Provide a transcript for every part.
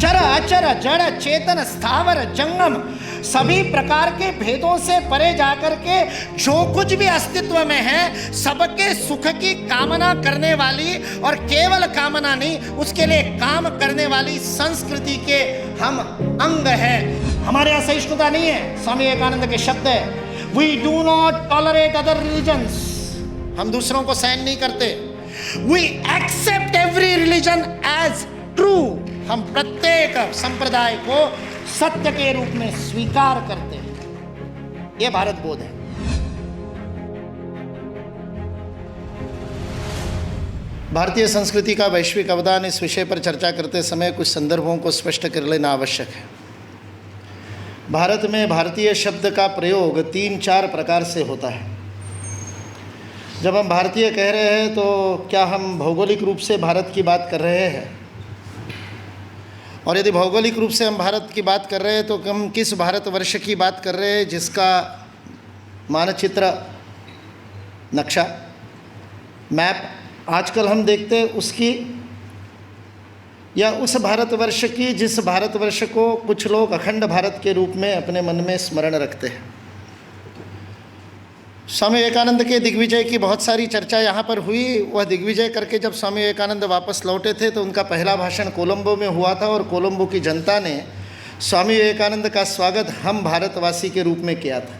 चर अचर जड़ चेतन स्थावर जंगम सभी प्रकार के भेदों से परे जाकर के जो कुछ भी अस्तित्व में है सबके सुख की कामना करने वाली, और केवल कामना नहीं, उसके लिए काम करने वाली संस्कृति के हम अंग है। हमारे यहाँ सहिष्णुता नहीं है। स्वामी विवेकानंद के शब्द है, we do not tolerate other religions. हम दूसरों को सहन नहीं करते। We accept every religion as true. हम प्रत्येक संप्रदाय को सत्य के रूप में स्वीकार करते हैं। यह भारत बोध है। भारतीय संस्कृति का वैश्विक अवदान, इस विषय पर चर्चा करते समय कुछ संदर्भों को स्पष्ट कर लेना आवश्यक है। भारत में भारतीय शब्द का प्रयोग 3-4 प्रकार से होता है। जब हम भारतीय कह रहे हैं तो क्या हम भौगोलिक रूप से भारत की बात कर रहे हैं? और यदि भौगोलिक रूप से हम भारत की बात कर रहे हैं तो हम किस भारतवर्ष की बात कर रहे हैं जिसका मानचित्र, नक्शा, मैप आजकल हम देखते हैं उसकी, या उस भारतवर्ष की जिस भारतवर्ष को कुछ लोग अखंड भारत के रूप में अपने मन में स्मरण रखते हैं? स्वामी विवेकानंद के दिग्विजय की बहुत सारी चर्चा यहाँ पर हुई। वह दिग्विजय करके जब स्वामी विवेकानंद वापस लौटे थे तो उनका पहला भाषण कोलंबो में हुआ था, और कोलंबो की जनता ने स्वामी विवेकानंद का स्वागत हम भारतवासी के रूप में किया था।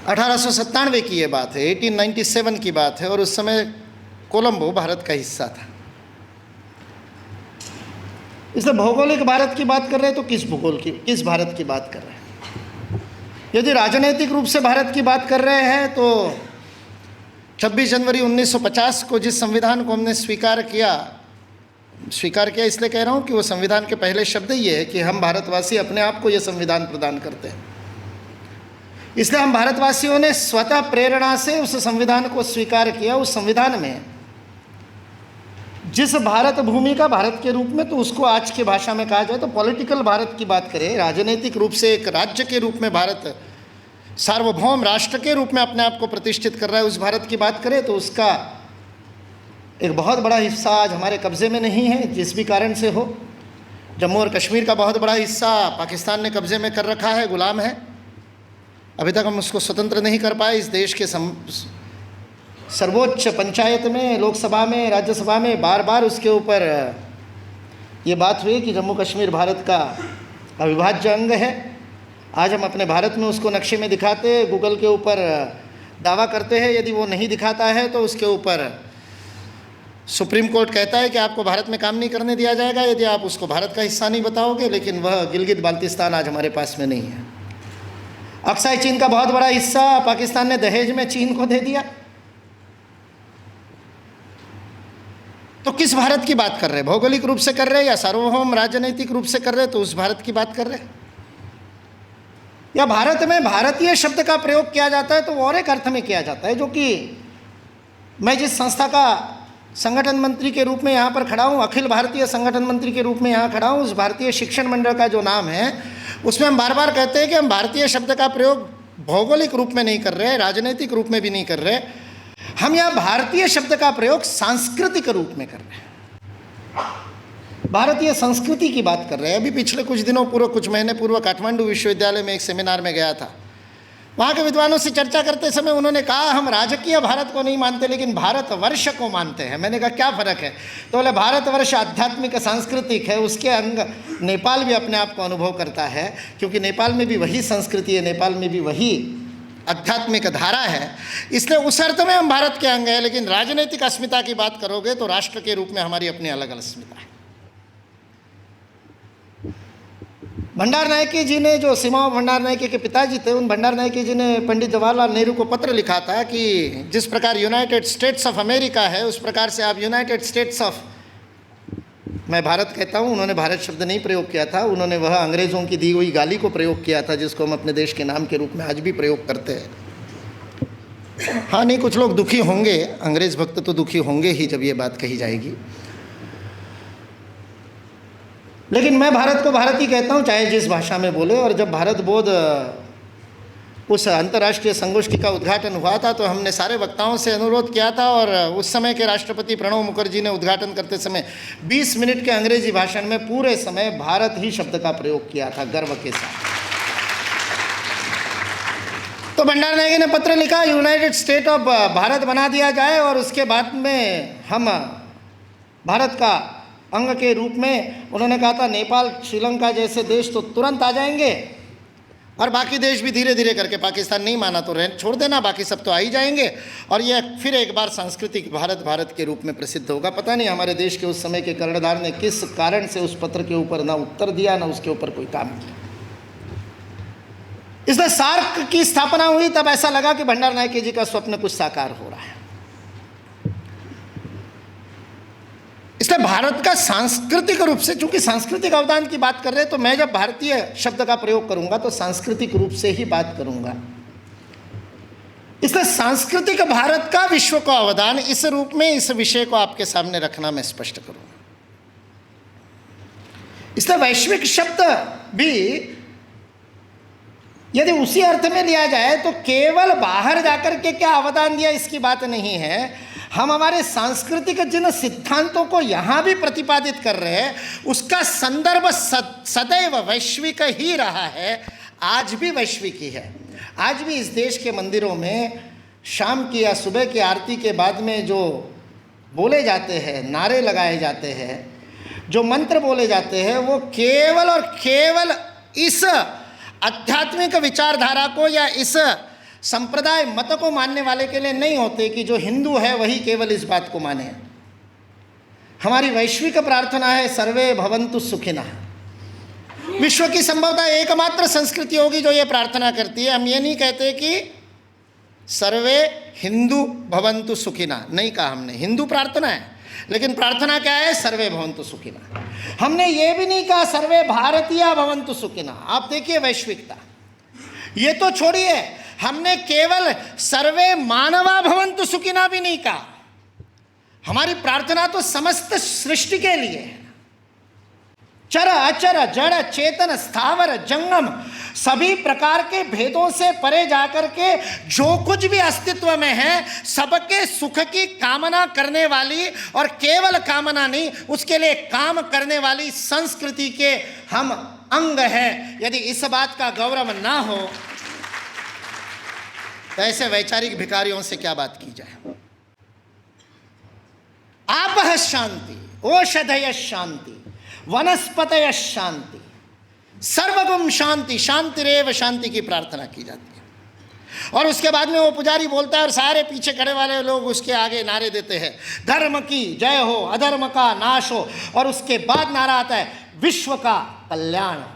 1897 की ये बात है, 1897 की बात है, और उस समय कोलंबो भारत का हिस्सा था। इसलिए भौगोलिक भारत की बात कर रहे हैं तो किस भारत की बात कर रहे हैं? यदि राजनीतिक रूप से भारत की बात कर रहे हैं तो 26 जनवरी 1950 को जिस संविधान को हमने स्वीकार किया इसलिए कह रहा हूँ कि वो संविधान के पहले शब्द ये है कि हम भारतवासी अपने आप को ये संविधान प्रदान करते हैं। इसलिए हम भारतवासियों ने स्वतः प्रेरणा से उस संविधान को स्वीकार किया। उस संविधान में जिस भारत भूमि का भारत के रूप में, तो उसको आज की भाषा में कहा जाए तो पॉलिटिकल भारत की बात करें, राजनीतिक रूप से एक राज्य के रूप में भारत सार्वभौम राष्ट्र के रूप में अपने आप को प्रतिष्ठित कर रहा है, उस भारत की बात करें तो उसका एक बहुत बड़ा हिस्सा आज हमारे कब्ज़े में नहीं है, जिस भी कारण से हो। जम्मू और कश्मीर का बहुत बड़ा हिस्सा पाकिस्तान ने कब्ज़े में कर रखा है, गुलाम है। अभी तक हम उसको स्वतंत्र नहीं कर पाए। इस देश के सर्वोच्च पंचायत में, लोकसभा में, राज्यसभा में बार बार उसके ऊपर ये बात हुई कि जम्मू कश्मीर भारत का अविभाज्य अंग है। आज हम अपने भारत में उसको नक्शे में दिखाते, गूगल के ऊपर दावा करते हैं। यदि वो नहीं दिखाता है तो उसके ऊपर सुप्रीम कोर्ट कहता है कि आपको भारत में काम नहीं करने दिया जाएगा यदि आप उसको भारत का हिस्सा नहीं बताओगे। लेकिन वह गिलगित बाल्तिस्तान आज हमारे पास में नहीं है। अक्साई चीन का बहुत बड़ा हिस्सा पाकिस्तान ने दहेज में चीन को दे दिया। तो किस भारत की बात कर रहे हैं? भौगोलिक रूप से कर रहे हैं या सार्वभौम राजनीतिक रूप से कर रहे हैं? तो उस भारत की बात कर रहे हैं। या भारत में भारतीय शब्द का प्रयोग किया जाता है तो और एक अर्थ में किया जाता है, जो कि मैं जिस संस्था का संगठन मंत्री के रूप में यहाँ पर खड़ा हूँ, अखिल भारतीय संगठन मंत्री के रूप में यहाँ खड़ा हूँ, उस भारतीय शिक्षण मंडल का जो नाम है उसमें हम बार बार कहते हैं कि हम भारतीय शब्द का प्रयोग भौगोलिक रूप में नहीं कर रहे, राजनीतिक रूप में भी नहीं कर रहे। हम यहाँ भारतीय शब्द का प्रयोग सांस्कृतिक रूप में कर रहे हैं, भारतीय संस्कृति की बात कर रहे हैं। अभी पिछले कुछ दिनों पूर्व, कुछ महीने पूर्व काठमांडू विश्वविद्यालय में एक सेमिनार में गया था। वहाँ के विद्वानों से चर्चा करते समय उन्होंने कहा हम राजकीय भारत को नहीं मानते लेकिन भारतवर्ष को मानते हैं। मैंने कहा क्या फ़र्क है? तो बोले भारतवर्ष आध्यात्मिक सांस्कृतिक है, उसके अंग नेपाल भी अपने आप को अनुभव करता है, क्योंकि नेपाल में भी वही संस्कृति है, नेपाल में भी वही आध्यात्मिक धारा है। इसलिए उस अर्थ में हम भारत के अंग हैं। लेकिन राजनीतिक अस्मिता की बात करोगे तो राष्ट्र के रूप में हमारी अपनी अलग अलग अस्मिता है। भंडार नायके जी ने, जो सीमा भंडार नायके के पिताजी थे, उन भंडार नायके जी ने पंडित जवाहरलाल नेहरू को पत्र लिखा था कि जिस प्रकार यूनाइटेड स्टेट्स ऑफ अमेरिका है उस प्रकार से आप यूनाइटेड स्टेट्स ऑफ, मैं भारत कहता हूँ, उन्होंने भारत शब्द नहीं प्रयोग किया था, उन्होंने वह अंग्रेज़ों की दी हुई गाली को प्रयोग किया था जिसको हम अपने देश के नाम के रूप में आज भी प्रयोग करते हैं। हाँ, नहीं, कुछ लोग दुखी होंगे, अंग्रेज़ भक्त तो दुखी होंगे ही जब ये बात कही जाएगी। लेकिन मैं भारत को भारत ही कहता हूँ, चाहे जिस भाषा में बोले। और जब भारत बोध उस अंतर्राष्ट्रीय संगोष्ठी का उद्घाटन हुआ था तो हमने सारे वक्ताओं से अनुरोध किया था और उस समय के राष्ट्रपति प्रणब मुखर्जी ने उद्घाटन करते समय 20 मिनट के अंग्रेजी भाषण में पूरे समय भारत ही शब्द का प्रयोग किया था गर्व के साथ। तो भंडार नायके ने पत्र लिखा, यूनाइटेड स्टेट ऑफ भारत बना दिया जाए और उसके बाद में हम भारत का अंग के रूप में, उन्होंने कहा था नेपाल श्रीलंका जैसे देश तो तुरंत आ जाएंगे और बाकी देश भी धीरे धीरे करके, पाकिस्तान नहीं माना तो छोड़ देना, बाकी सब तो आ ही जाएंगे और यह फिर एक बार सांस्कृतिक भारत भारत के रूप में प्रसिद्ध होगा। पता नहीं हमारे देश के उस समय के कर्णधार ने किस कारण से उस पत्र के ऊपर ना उत्तर दिया ना उसके ऊपर कोई काम किया। इसलिए सार्क की स्थापना हुई तब ऐसा लगा कि भंडार नायके जी का स्वप्न कुछ साकार हो रहा है। इसलिए भारत का सांस्कृतिक रूप से, चूंकि सांस्कृतिक अवदान की बात कर रहे हैं तो मैं जब भारतीय शब्द का प्रयोग करूंगा तो सांस्कृतिक रूप से ही बात करूंगा। इसलिए सांस्कृतिक भारत का विश्व को अवदान, इस रूप में इस विषय को आपके सामने रखना मैं स्पष्ट करूंगा। इसलिए वैश्विक शब्द भी यदि उसी अर्थ में लिया जाए तो केवल बाहर जाकर के क्या अवदान दिया इसकी बात नहीं है। हम हमारे सांस्कृतिक जिन सिद्धांतों को यहाँ भी प्रतिपादित कर रहे हैं उसका संदर्भ सदैव वैश्विक ही रहा है, आज भी वैश्विक ही है। आज भी इस देश के मंदिरों में शाम की या सुबह की आरती के बाद में जो बोले जाते हैं, नारे लगाए जाते हैं, जो मंत्र बोले जाते हैं, वो केवल और केवल इस आध्यात्मिक विचारधारा को या इस संप्रदाय मत को मानने वाले के लिए नहीं होते कि जो हिंदू है वही केवल इस बात को माने। हमारी वैश्विक प्रार्थना है सर्वे भवन्तु सुखिनः। विश्व की संभवतः एकमात्र संस्कृति होगी जो ये प्रार्थना करती है। हम ये नहीं कहते कि सर्वे हिंदू भवन्तु सुखिनः, नहीं कहा हमने, हिंदू प्रार्थना है लेकिन प्रार्थना क्या है, सर्वे भवन्तु सुखिनः। हमने ये भी नहीं कहा सर्वे भारतीय भवन्तु सुखिनः। आप देखिए वैश्विकता, ये तो छोड़िए, हमने केवल सर्वे मानवा भवन्तु सुखिनः भी नहीं कहा। हमारी प्रार्थना तो समस्त सृष्टि के लिए है। चर अचर जड़ चेतन स्थावर जंगम सभी प्रकार के भेदों से परे जाकर के जो कुछ भी अस्तित्व में है सबके सुख की कामना करने वाली, और केवल कामना नहीं उसके लिए काम करने वाली संस्कृति के हम अंग हैं। यदि इस बात का गौरव ना हो तो ऐसे वैचारिक भिखारियों से क्या बात की जाए। आपः शांति, औषधय शांति, वनस्पतय शांति, सर्वगुण शांति, शांतिरेव शांति की प्रार्थना की जाती है। और उसके बाद में वो पुजारी बोलता है और सारे पीछे खड़े वाले लोग उसके आगे नारे देते हैं, धर्म की जय हो, अधर्म का नाश हो, और उसके बाद नारा आता है विश्व का कल्याण हो।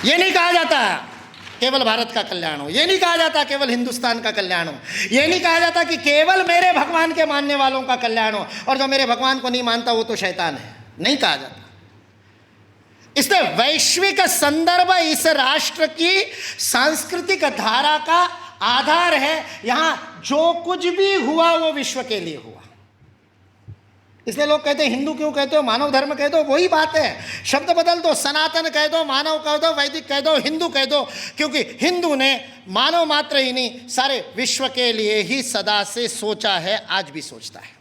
ये नहीं कहा जाता केवल भारत का कल्याण हो, ये नहीं कहा जाता केवल हिंदुस्तान का कल्याण हो, ये नहीं कहा जाता कि केवल मेरे भगवान के मानने वालों का कल्याण हो और जो मेरे भगवान को नहीं मानता वो तो शैतान है, नहीं कहा जाता। इसलिए वैश्विक संदर्भ इस राष्ट्र की सांस्कृतिक धारा का आधार है। यहां जो कुछ भी हुआ वो विश्व के लिए हुआ। इसलिए लोग कहते हैं हिंदू क्यों कहते हो, मानव धर्म कह दो, वही बात है। शब्द बदल दो, सनातन कह दो, मानव कह दो, वैदिक कह दो, हिंदू कह दो, क्योंकि हिंदू ने मानव मात्र ही नहीं सारे विश्व के लिए ही सदा से सोचा है, आज भी सोचता है।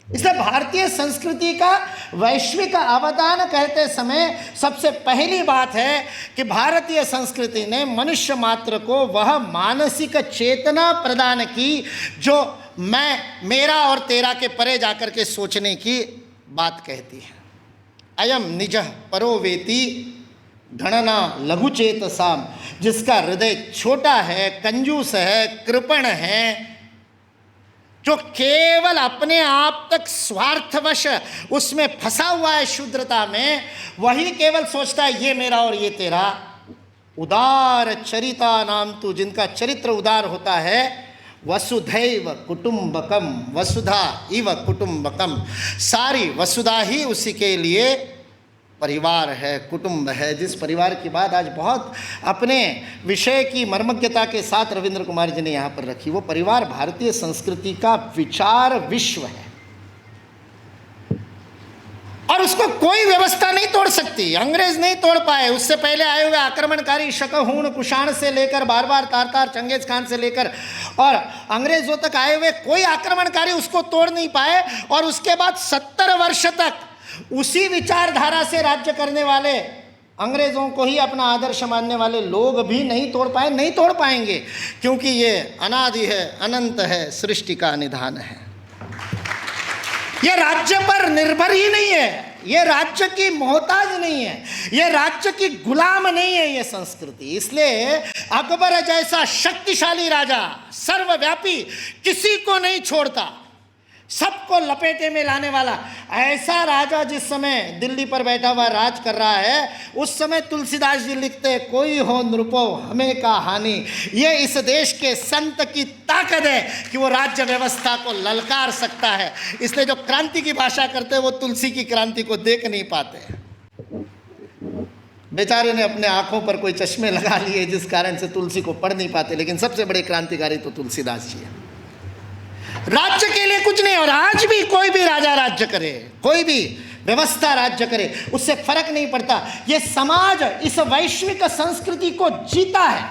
इसलिए भारतीय संस्कृति का वैश्विक अवदान कहते समय सबसे पहली बात है कि भारतीय संस्कृति ने मनुष्य मात्र को वह मानसिक चेतना प्रदान की जो मैं, मेरा और तेरा के परे जाकर के सोचने की बात कहती है। अयम निजः परो वेति गणना लघुचेतसाम, जिसका हृदय छोटा है, कंजूस है, कृपण है, जो केवल अपने आप तक स्वार्थवश उसमें फंसा हुआ है शूद्रता में, वही केवल सोचता है ये मेरा और ये तेरा। उदार चरिता नाम तू, जिनका चरित्र उदार होता है, वसुधैव कुटुंबकम, वसुधा इव कुटुंबकम, सारी वसुधा ही उसी के लिए परिवार है, कुटुंब है। जिस परिवार की बात आज बहुत अपने विषय की मर्मज्ञता के साथ रविंद्र कुमार जी ने यहाँ पर रखी, वो परिवार भारतीय संस्कृति का विचार विश्व है। और उसको कोई व्यवस्था नहीं तोड़ सकती, अंग्रेज नहीं तोड़ पाए। उससे पहले आए हुए आक्रमणकारी शक, हूण, कुषाण से लेकर बार तारतार, चंगेज खान से लेकर और अंग्रेजों तक आए हुए कोई आक्रमणकारी उसको तोड़ नहीं पाए। और उसके बाद 70 वर्ष तक उसी विचारधारा से राज्य करने वाले अंग्रेजों को ही अपना आदर्श मानने वाले लोग भी नहीं तोड़ पाए, नहीं तोड़ पाएंगे, क्योंकि ये अनादि है, अनंत है, सृष्टि का निधान है। ये राज्य पर निर्भर ही नहीं है, ये राज्य की मोहताज नहीं है, ये राज्य की गुलाम नहीं है ये संस्कृति। इसलिए अकबर जैसा शक्तिशाली राजा, सर्वव्यापी, किसी को नहीं छोड़ता, सबको लपेटे में लाने वाला ऐसा राजा जिस समय दिल्ली पर बैठा हुआ राज कर रहा है, उस समय तुलसीदास जी लिखते, कोई हो नृपो हमें का हानि। ये इस देश के संत की ताकत है कि वो राज्य व्यवस्था को ललकार सकता है। इसलिए जो क्रांति की भाषा करते हैं वो तुलसी की क्रांति को देख नहीं पाते। बेचारे ने अपने आंखों पर कोई चश्मे लगा लिए जिस कारण से तुलसी को पढ़ नहीं पाते, लेकिन सबसे बड़े क्रांतिकारी तो तुलसीदास जी है। राज्य के लिए कुछ नहीं। और आज भी कोई भी राजा राज्य करे, कोई भी व्यवस्था राज्य करे, उससे फर्क नहीं पड़ता। यह समाज इस वैश्विक संस्कृति को जीता है,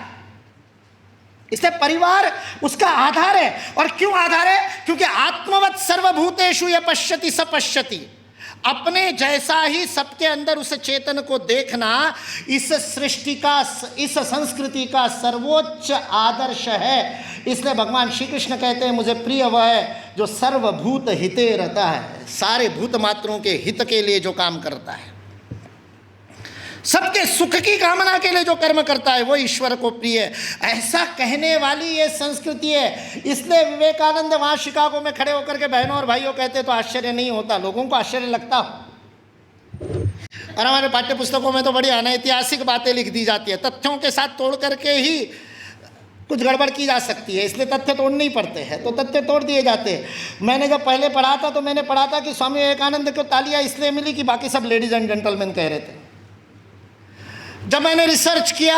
इसलिए परिवार उसका आधार है। और क्यों आधार है? क्योंकि आत्मवत् सर्वभूतेषु यः पश्यति स पश्यति, अपने जैसा ही सबके अंदर उस चेतन को देखना इस सृष्टि का, इस संस्कृति का सर्वोच्च आदर्श है। इसलिए भगवान श्री कृष्ण कहते हैं, मुझे प्रिय वह है जो सर्वभूत हिते रहता है, सारे भूत मात्रों के हित के लिए जो काम करता है, सबके सुख की कामना के लिए जो कर्म करता है, वो ईश्वर को प्रिय है। ऐसा कहने वाली ये संस्कृति है। इसलिए विवेकानंद वहाँ शिकागो में खड़े होकर के बहनों और भाइयों कहते तो आश्चर्य नहीं होता, लोगों को आश्चर्य लगता हो। और हमारे पाठ्य पुस्तकों में तो बड़ी अनैतिहासिक बातें लिख दी जाती है, तथ्यों के साथ तोड़ करके ही कुछ गड़बड़ की जा सकती है, इसलिए तथ्य तोड़ने ही पड़ते हैं, तो तथ्य तोड़ दिए जाते हैं। मैंने जब पहले पढ़ा था तो मैंने पढ़ा था कि स्वामी विवेकानंद को तालियां इसलिए मिली कि बाकी सब लेडीज एंड जेंटलमैन कह रहे थे। जब मैंने रिसर्च किया,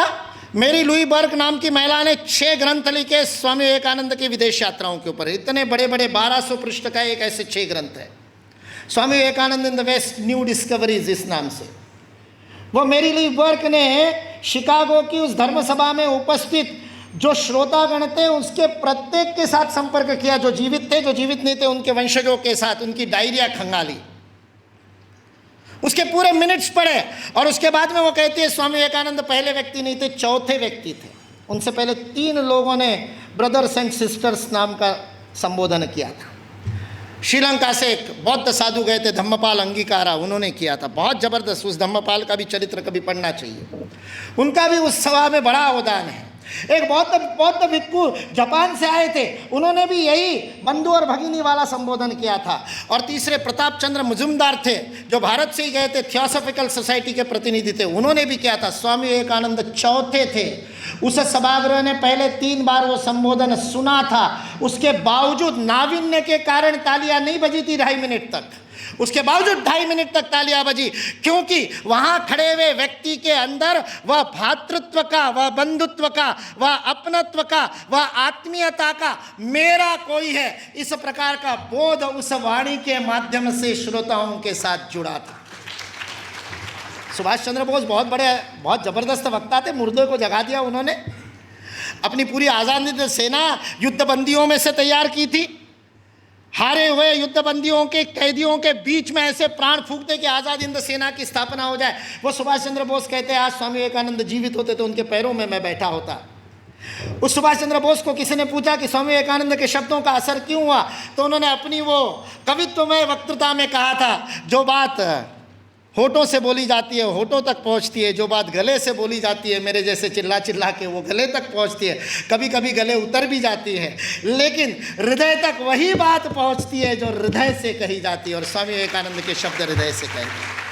मेरी लुई बर्ग नाम की महिला ने 6 ग्रंथ लिखे स्वामी विवेकानंद की विदेश यात्राओं के ऊपर। इतने बड़े बड़े 1200 पृष्ठ का एक ऐसे 6 ग्रंथ है, Swami Vivekananda in the west, new discoveries इस नाम से। वो मेरी लुई बर्ग ने शिकागो की उस धर्म सभा में उपस्थित जो श्रोतागण थे उसके प्रत्येक के साथ संपर्क किया, जो जीवित थे, जो जीवित नहीं थे उनके वंशजों के साथ, उनकी डायरिया खंगाली, उसके पूरे मिनट्स पढ़े। और उसके बाद में वो कहती है स्वामी विवेकानंद पहले व्यक्ति नहीं थे, चौथे व्यक्ति थे। उनसे पहले 3 लोगों ने ब्रदर्स एंड सिस्टर्स नाम का संबोधन किया था। श्रीलंका से एक बौद्ध साधु गए थे, धम्मपाल अंगीकारा, उन्होंने किया था, बहुत जबरदस्त। उस धम्मपाल का भी चरित्र कभी पढ़ना चाहिए, उनका भी उस सभा में बड़ा अवदान है। एक बौद्ध भिक्खु जापान से आए थे, उन्होंने भी यही बंधु और भगिनी वाला संबोधन किया था। और तीसरे प्रताप चंद्र मुजुमदार थे, जो भारत से ही गए थे, थियोसॉफिकल सोसाइटी के प्रतिनिधि थे, उन्होंने भी किया था। स्वामी विवेकानंद चौथे थे। उस सभागृह ने पहले 3 बार वो संबोधन सुना था, उसके बावजूद नावीन्य के कारण तालियां नहीं बजी थी 2.5 मिनट तक। उसके बावजूद 2.5 मिनट तक तालियां बजी, क्योंकि वहां खड़े हुए व्यक्ति के अंदर वह भातृत्व का, वह बंधुत्व का, वह अपनत्व का, वह आत्मीयता का, मेरा कोई है, इस प्रकार का बोध उस वाणी के माध्यम से श्रोताओं के साथ जुड़ा था। सुभाष चंद्र बोस बहुत जबरदस्त वक्ता थे, मुर्दे को जगा दिया उन्होंने। अपनी पूरी आजादी सेना युद्धबंदियों में से तैयार की थी, हारे हुए युद्धबंदियों के कैदियों के बीच में ऐसे प्राण फूंकते कि आज़ाद हिंद सेना की स्थापना हो जाए। वो सुभाष चंद्र बोस कहते हैं, आज स्वामी विवेकानंद जीवित होते तो उनके पैरों में मैं बैठा होता। उस सुभाष चंद्र बोस को किसी ने पूछा कि स्वामी विवेकानंद के शब्दों का असर क्यों हुआ, तो उन्होंने अपनी वो कवित्वमय वक्तृता में कहा था, जो बात होठों से बोली जाती है होठों तक पहुंचती है, जो बात गले से बोली जाती है मेरे जैसे चिल्ला चिल्ला के वो गले तक पहुंचती है, कभी कभी गले उतर भी जाती है, लेकिन हृदय तक वही बात पहुंचती है जो हृदय से कही जाती है। और स्वामी विवेकानंद के शब्द हृदय से कहते हैं।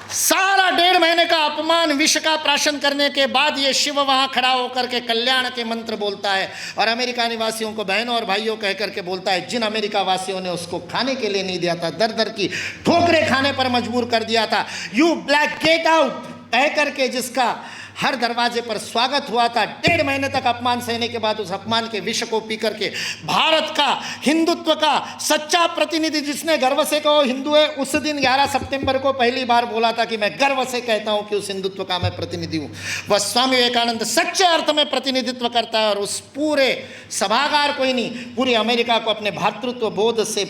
सारा 1.5 महीने का अपमान विष का प्राशन करने के बाद ये शिव वहां खड़ा होकर के कल्याण के मंत्र बोलता है और अमेरिका निवासियों को बहनों और भाइयों कह करके बोलता है, जिन अमेरिका वासियों ने उसको खाने के लिए नहीं दिया था, दर दर की ठोकरें खाने पर मजबूर कर दिया था, यू ब्लैक गेट आउट कह करके जिसका हर दरवाजे पर स्वागत हुआ था। 1.5 महीने तक अपमान सहने के बाद उस अपमान के विष को पी करके भारत का हिंदुत्व का सच्चा प्रतिनिधि, जिसने गर्व से कहो हिंदू है, उस दिन 11 सितंबर को पहली बार बोला था कि मैं गर्व से कहता हूं कि उस हिंदुत्व का मैं प्रतिनिधि हूं। वह स्वामी विवेकानंद सच्चे अर्थ में प्रतिनिधित्व करता है और उस पूरे सभागार को ही नहीं, पूरी अमेरिका को अपने भातृत्व बोध से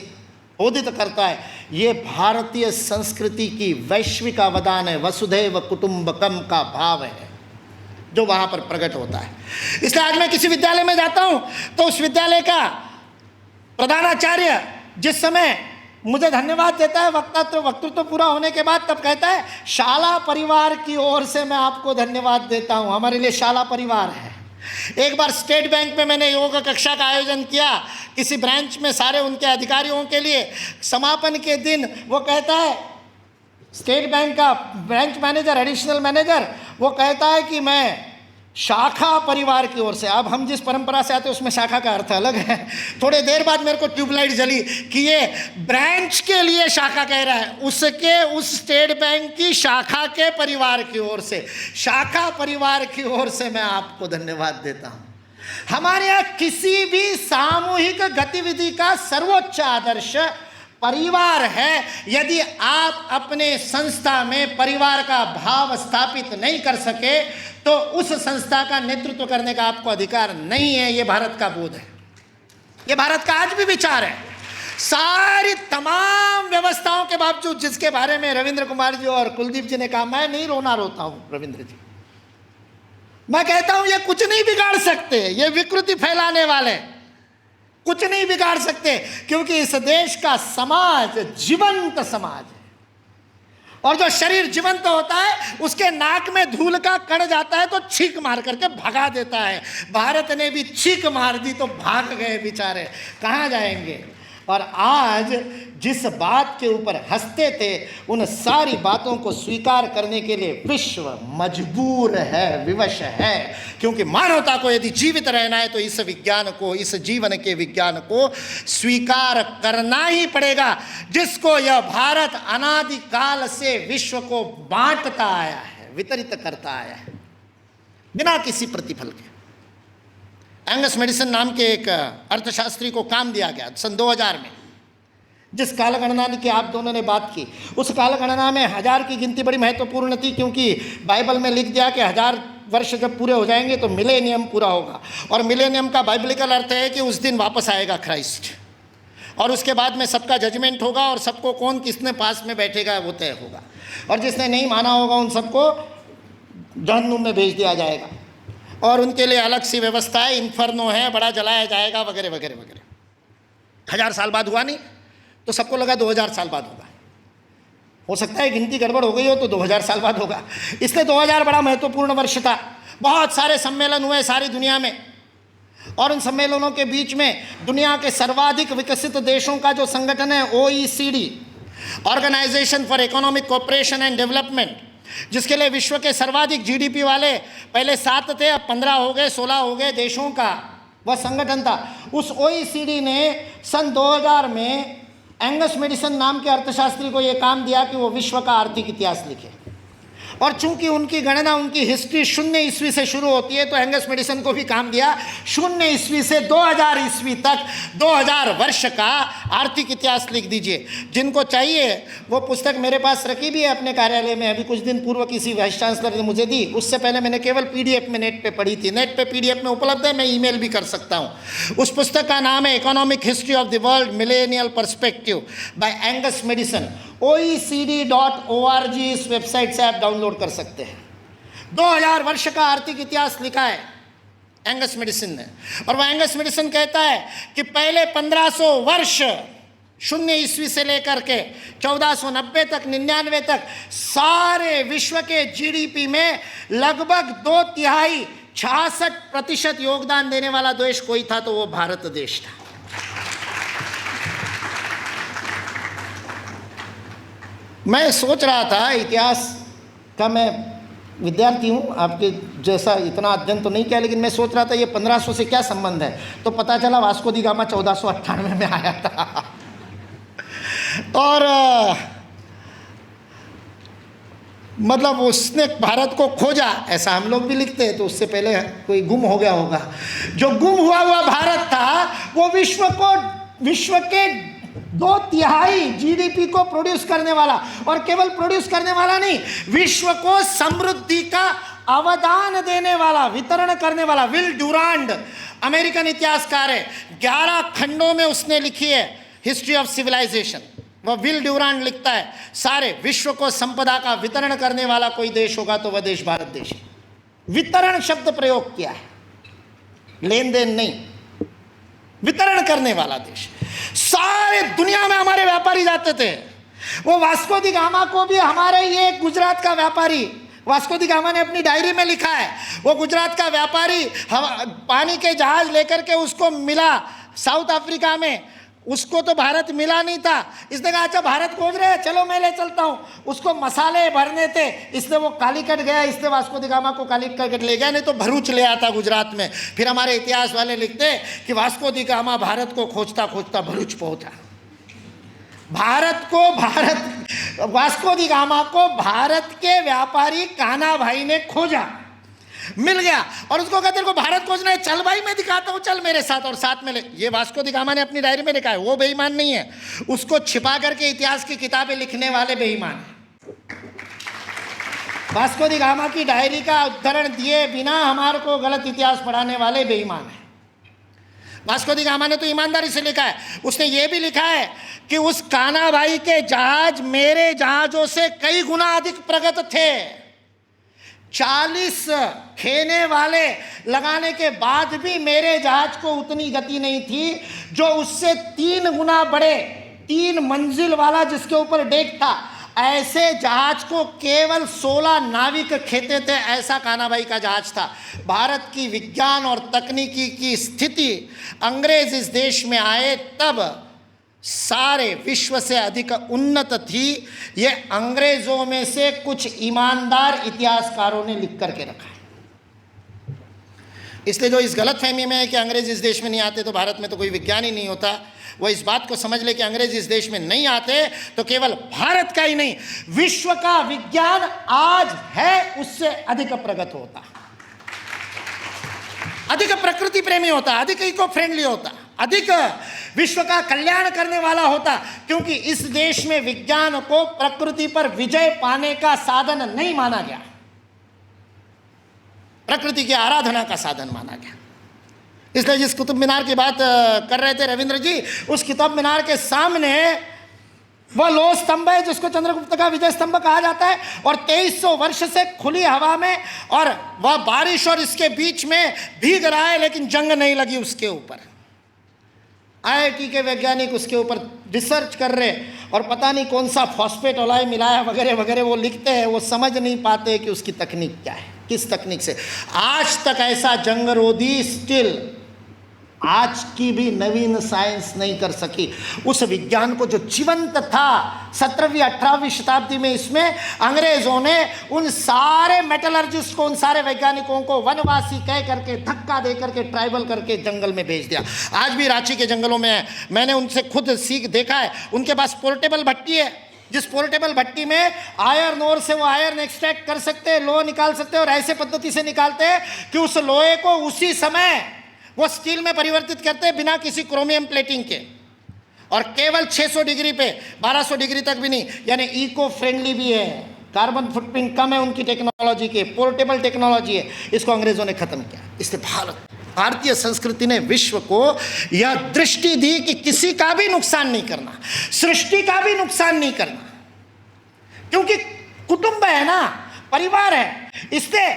बोधित करता है। ये भारतीय संस्कृति की वैश्विक अवदान है, वसुधैव कुटुंबकम का भाव है जो वहां पर प्रकट होता है। इसलिए आज मैं किसी विद्यालय में जाता हूं तो उस विद्यालय का प्रधानाचार्य जिस समय मुझे धन्यवाद देता है वक्तृत्व पूरा होने के बाद, तब कहता है शाला परिवार की ओर से मैं आपको धन्यवाद देता हूं। हमारे लिए शाला परिवार है। एक बार स्टेट बैंक में मैंने योग कक्षा का आयोजन किया किसी ब्रांच में सारे उनके अधिकारियों के लिए। समापन के दिन वो कहता है, स्टेट बैंक का ब्रांच मैनेजर, एडिशनल मैनेजर, वो कहता है कि मैं शाखा परिवार की ओर से। अब हम जिस परंपरा से आते हैं उसमें शाखा का अर्थ अलग है। थोड़े देर बाद मेरे को ट्यूबलाइट जली कि ये ब्रांच के लिए शाखा कह रहा है, उसके उस स्टेट बैंक की शाखा के परिवार की ओर से, शाखा परिवार की ओर से मैं आपको धन्यवाद देता हूँ। हमारे यहाँ किसी भी सामूहिक गतिविधि का सर्वोच्च आदर्श परिवार है। यदि आप अपने संस्था में परिवार का भाव स्थापित नहीं कर सके तो उस संस्था का नेतृत्व करने का आपको अधिकार नहीं है। ये भारत का बोध है, ये भारत का आज भी विचार है। सारी तमाम व्यवस्थाओं के बावजूद, जिसके बारे में रविंद्र कुमार जी और कुलदीप जी ने कहा, मैं नहीं रोता हूं रविंद्र जी, मैं कहता हूं ये कुछ नहीं बिगाड़ सकते, ये विकृति फैलाने वाले कुछ नहीं बिगाड़ सकते, क्योंकि इस देश का समाज जीवंत समाज है। और जो शरीर जीवंत होता है उसके नाक में धूल का कण जाता है तो छींक मार करके भगा देता है। भारत ने भी छींक मार दी तो भाग गए बेचारे, कहाँ जाएंगे। और आज जिस बात के ऊपर हंसते थे उन सारी बातों को स्वीकार करने के लिए विश्व मजबूर है, विवश है, क्योंकि मानवता को यदि जीवित रहना है तो इस विज्ञान को, इस जीवन के विज्ञान को स्वीकार करना ही पड़ेगा, जिसको यह भारत अनादिकाल से विश्व को बांटता आया है, वितरित करता आया है बिना किसी प्रतिफल के। एंगस मेडिसन नाम के एक अर्थशास्त्री को काम दिया गया सन 2000 में। जिस कालगणना की आप दोनों ने बात की, उस कालगणना में 1000 की गिनती बड़ी महत्वपूर्ण थी, क्योंकि बाइबल में लिख दिया कि 1000 वर्ष जब पूरे हो जाएंगे तो मिलेनियम पूरा होगा। और मिलेनियम का बाइबलिकल अर्थ है कि उस दिन वापस आएगा क्राइस्ट, और उसके बाद में सबका जजमेंट होगा और सबको कौन किसने पास में बैठेगा वो तय होगा, और जिसने नहीं माना होगा उन सबको जहन्नुम में भेज दिया जाएगा, और उनके लिए अलग सी व्यवस्था है, इन्फर्नो है, बड़ा जलाया जाएगा वगैरह वगैरह वगैरह। 1000 साल बाद हुआ नहीं तो सबको लगा 2000 साल बाद होगा। हो सकता है गिनती गड़बड़ हो गई हो तो 2000 साल बाद होगा। इसलिए 2000 बड़ा महत्वपूर्ण वर्ष था। बहुत सारे सम्मेलन हुए सारी दुनिया में, और उन सम्मेलनों के बीच में दुनिया के सर्वाधिक विकसित देशों का जो संगठन है OECD, organisation for economic cooperation and development, जिसके लिए विश्व के सर्वाधिक GDP वाले पहले 7 थे, अब 15 हो गए, 16 हो गए देशों का वह संगठन था। उस OECD ने सन 2000 में एंगस मेडिसन नाम के अर्थशास्त्री को यह काम दिया कि वो विश्व का आर्थिक इतिहास लिखे। और चूंकि उनकी गणना, उनकी हिस्ट्री 0 ईस्वी से शुरू होती है, तो एंगस मेडिसन को भी काम दिया 0 ईस्वी से 2000 ईस्वी तक 2000 वर्ष का आर्थिक इतिहास लिख दीजिए। जिनको चाहिए वो पुस्तक मेरे पास रखी भी है अपने कार्यालय में, अभी कुछ दिन पूर्व किसी वाइस चांसलर ने मुझे दी। उससे पहले मैंने केवल PDF में नेट पे पढ़ी थी, नेट पे PDF में उपलब्ध है, मैं ईमेल भी कर सकता हूँ। उस पुस्तक का नाम है economic history of the world millennial perspective by Angus Maddison. OECD.org इस वेबसाइट से आप डाउनलोड कर सकते हैं। 2000 वर्ष का आर्थिक इतिहास लिखा है एंगस मेडिसन ने। और वह एंगस मेडिसन कहता है कि पहले 1500 वर्ष 0 ईस्वी से लेकर के 1490 तक, 99 तक सारे विश्व के GDP में लगभग 2/3 66% योगदान देने वाला देश कोई था तो वो भारत देश था। मैं सोच रहा था, इतिहास का मैं विद्यार्थी हूँ, आपके जैसा इतना अध्ययन तो नहीं किया, लेकिन मैं सोच रहा था ये 1500 से क्या संबंध है, तो पता चला वास्को दी गामा 1498 में आया था। और मतलब उसने भारत को खोजा, ऐसा हम लोग भी लिखते हैं, तो उससे पहले कोई गुम हो गया होगा। जो गुम हुआ भारत था वो विश्व के 2/3 जीडीपी को प्रोड्यूस करने वाला, और केवल प्रोड्यूस करने वाला नहीं, विश्व को समृद्धि का अवदान देने वाला, वितरण करने वाला। विल डुरांड अमेरिकन इतिहासकार है, 11 खंडों में उसने लिखी है हिस्ट्री ऑफ सिविलाइजेशन। वह विल डुरांड लिखता है सारे विश्व को संपदा का वितरण करने वाला कोई देश होगा तो वह देश भारत देश है। वितरण शब्द प्रयोग किया है, लेन देन नहीं, वितरण करने वाला देश। सारे दुनिया में हमारे व्यापारी जाते थे। वो वास्को दी गामा को भी हमारे ये गुजरात का व्यापारी, वास्को दी गामा ने अपनी डायरी में लिखा है, वो गुजरात का व्यापारी पानी के जहाज लेकर के उसको मिला साउथ अफ्रीका में, उसको तो भारत मिला नहीं था। इसने कहा अच्छा भारत खोज रहे हैं, चलो मैं ले चलता हूँ। उसको मसाले भरने थे, इसने वो कालीकट गया, इसने वास्को दी गामा को कालीकट ले गया, नहीं तो भरूच ले आता गुजरात में। फिर हमारे इतिहास वाले लिखते कि वास्को दी गामा भारत को खोजता खोजता भरूच पहुंचा। वास्को दी गामा को भारत के व्यापारी कान्हा भाई ने खोजा, मिल गया, और उसको कहते को भारत खोजना है, चल भाई मैं दिखाता हूं, चल मेरे साथ, और साथ में ले। ये वास्को दी गामा ने अपनी डायरी में लिखा है, वो बेईमान नहीं है, उसको छिपा करके इतिहास की किताबें लिखने वाले बेईमान है। वास्को दी गामा की डायरी का उद्धरण दिए बिना हमारे को गलत इतिहास पढ़ाने वाले बेईमान है। वास्को दी गामा ने तो ईमानदारी से लिखा है, उसने ये भी लिखा है कि उस कान्हा भाई के जहाज मेरे जहाजों से कई गुना अधिक प्रगत थे। 40 खेने वाले लगाने के बाद भी मेरे जहाज को उतनी गति नहीं थी जो उससे 3 गुना बड़े 3 मंजिल वाला जिसके ऊपर डेक था, ऐसे जहाज को केवल 16 नाविक खेते थे। ऐसा कान्हा भाई का जहाज था। भारत की विज्ञान और तकनीकी की स्थिति अंग्रेज इस देश में आए तब सारे विश्व से अधिक उन्नत थी। ये अंग्रेजों में से कुछ ईमानदार इतिहासकारों ने लिख करके रखा है। इसलिए जो इस गलत फहमी में है कि अंग्रेज इस देश में नहीं आते तो भारत में तो कोई विज्ञान ही नहीं होता, वो इस बात को समझ ले कि अंग्रेज इस देश में नहीं आते तो केवल भारत का ही नहीं, विश्व का विज्ञान आज है उससे अधिक प्रगत होता, अधिक प्रकृति प्रेमी होता, अधिक इको फ्रेंडली होता, अधिक विश्व का कल्याण करने वाला होता। क्योंकि इस देश में विज्ञान को प्रकृति पर विजय पाने का साधन नहीं माना गया, प्रकृति की आराधना का साधन माना गया। इसलिए जिस कुतुब मीनार की बात कर रहे थे रविंद्र जी, उस कुतुब मीनार के सामने वह लोह स्तंभ है जिसको चंद्रगुप्त का विजय स्तंभ कहा जाता है, और 2300 वर्ष से खुली हवा में, और वह बारिश और इसके बीच में भीग रहा है, लेकिन जंग नहीं लगी उसके ऊपर। IIT के वैज्ञानिक उसके ऊपर रिसर्च कर रहे, और पता नहीं कौन सा फॉस्फेट ऑलॉय मिलाया वगैरह वगैरह वो लिखते हैं, वो समझ नहीं पाते कि उसकी तकनीक क्या है, किस तकनीक से। आज तक ऐसा जंगरोधी स्टिल आज की भी नवीन साइंस नहीं कर सकी। उस विज्ञान को जो जीवंत था 17वीं 18वीं शताब्दी में, इसमें अंग्रेजों ने उन सारे मेटलर्जिस्ट को, उन सारे वैज्ञानिकों को वनवासी कह करके, धक्का दे करके, ट्राइबल करके जंगल में भेज दिया। आज भी रांची के जंगलों में है, मैंने उनसे खुद देखा है। उनके पास पोर्टेबल भट्टी है, जिस पोर्टेबल भट्टी में आयरन ओर से वो आयरन एक्सट्रैक्ट कर सकते हैं, लोहा निकाल सकते हैं, और ऐसे पद्धति से निकालते हैं कि उस लोहे को उसी समय वो स्टील में परिवर्तित करते हैं बिना किसी क्रोमियम प्लेटिंग के, और केवल 600 डिग्री पे, 1200 डिग्री तक भी नहीं, यानी इको फ्रेंडली भी है, कार्बन फुटप्रिंट कम है उनकी टेक्नोलॉजी के, पोर्टेबल टेक्नोलॉजी है। इसको अंग्रेजों ने खत्म किया। इसलिए भारतीय संस्कृति ने विश्व को यह दृष्टि दी कि किसी का भी नुकसान नहीं करना, सृष्टि का भी नुकसान नहीं करना, क्योंकि कुटुंब है ना, परिवार है। इससे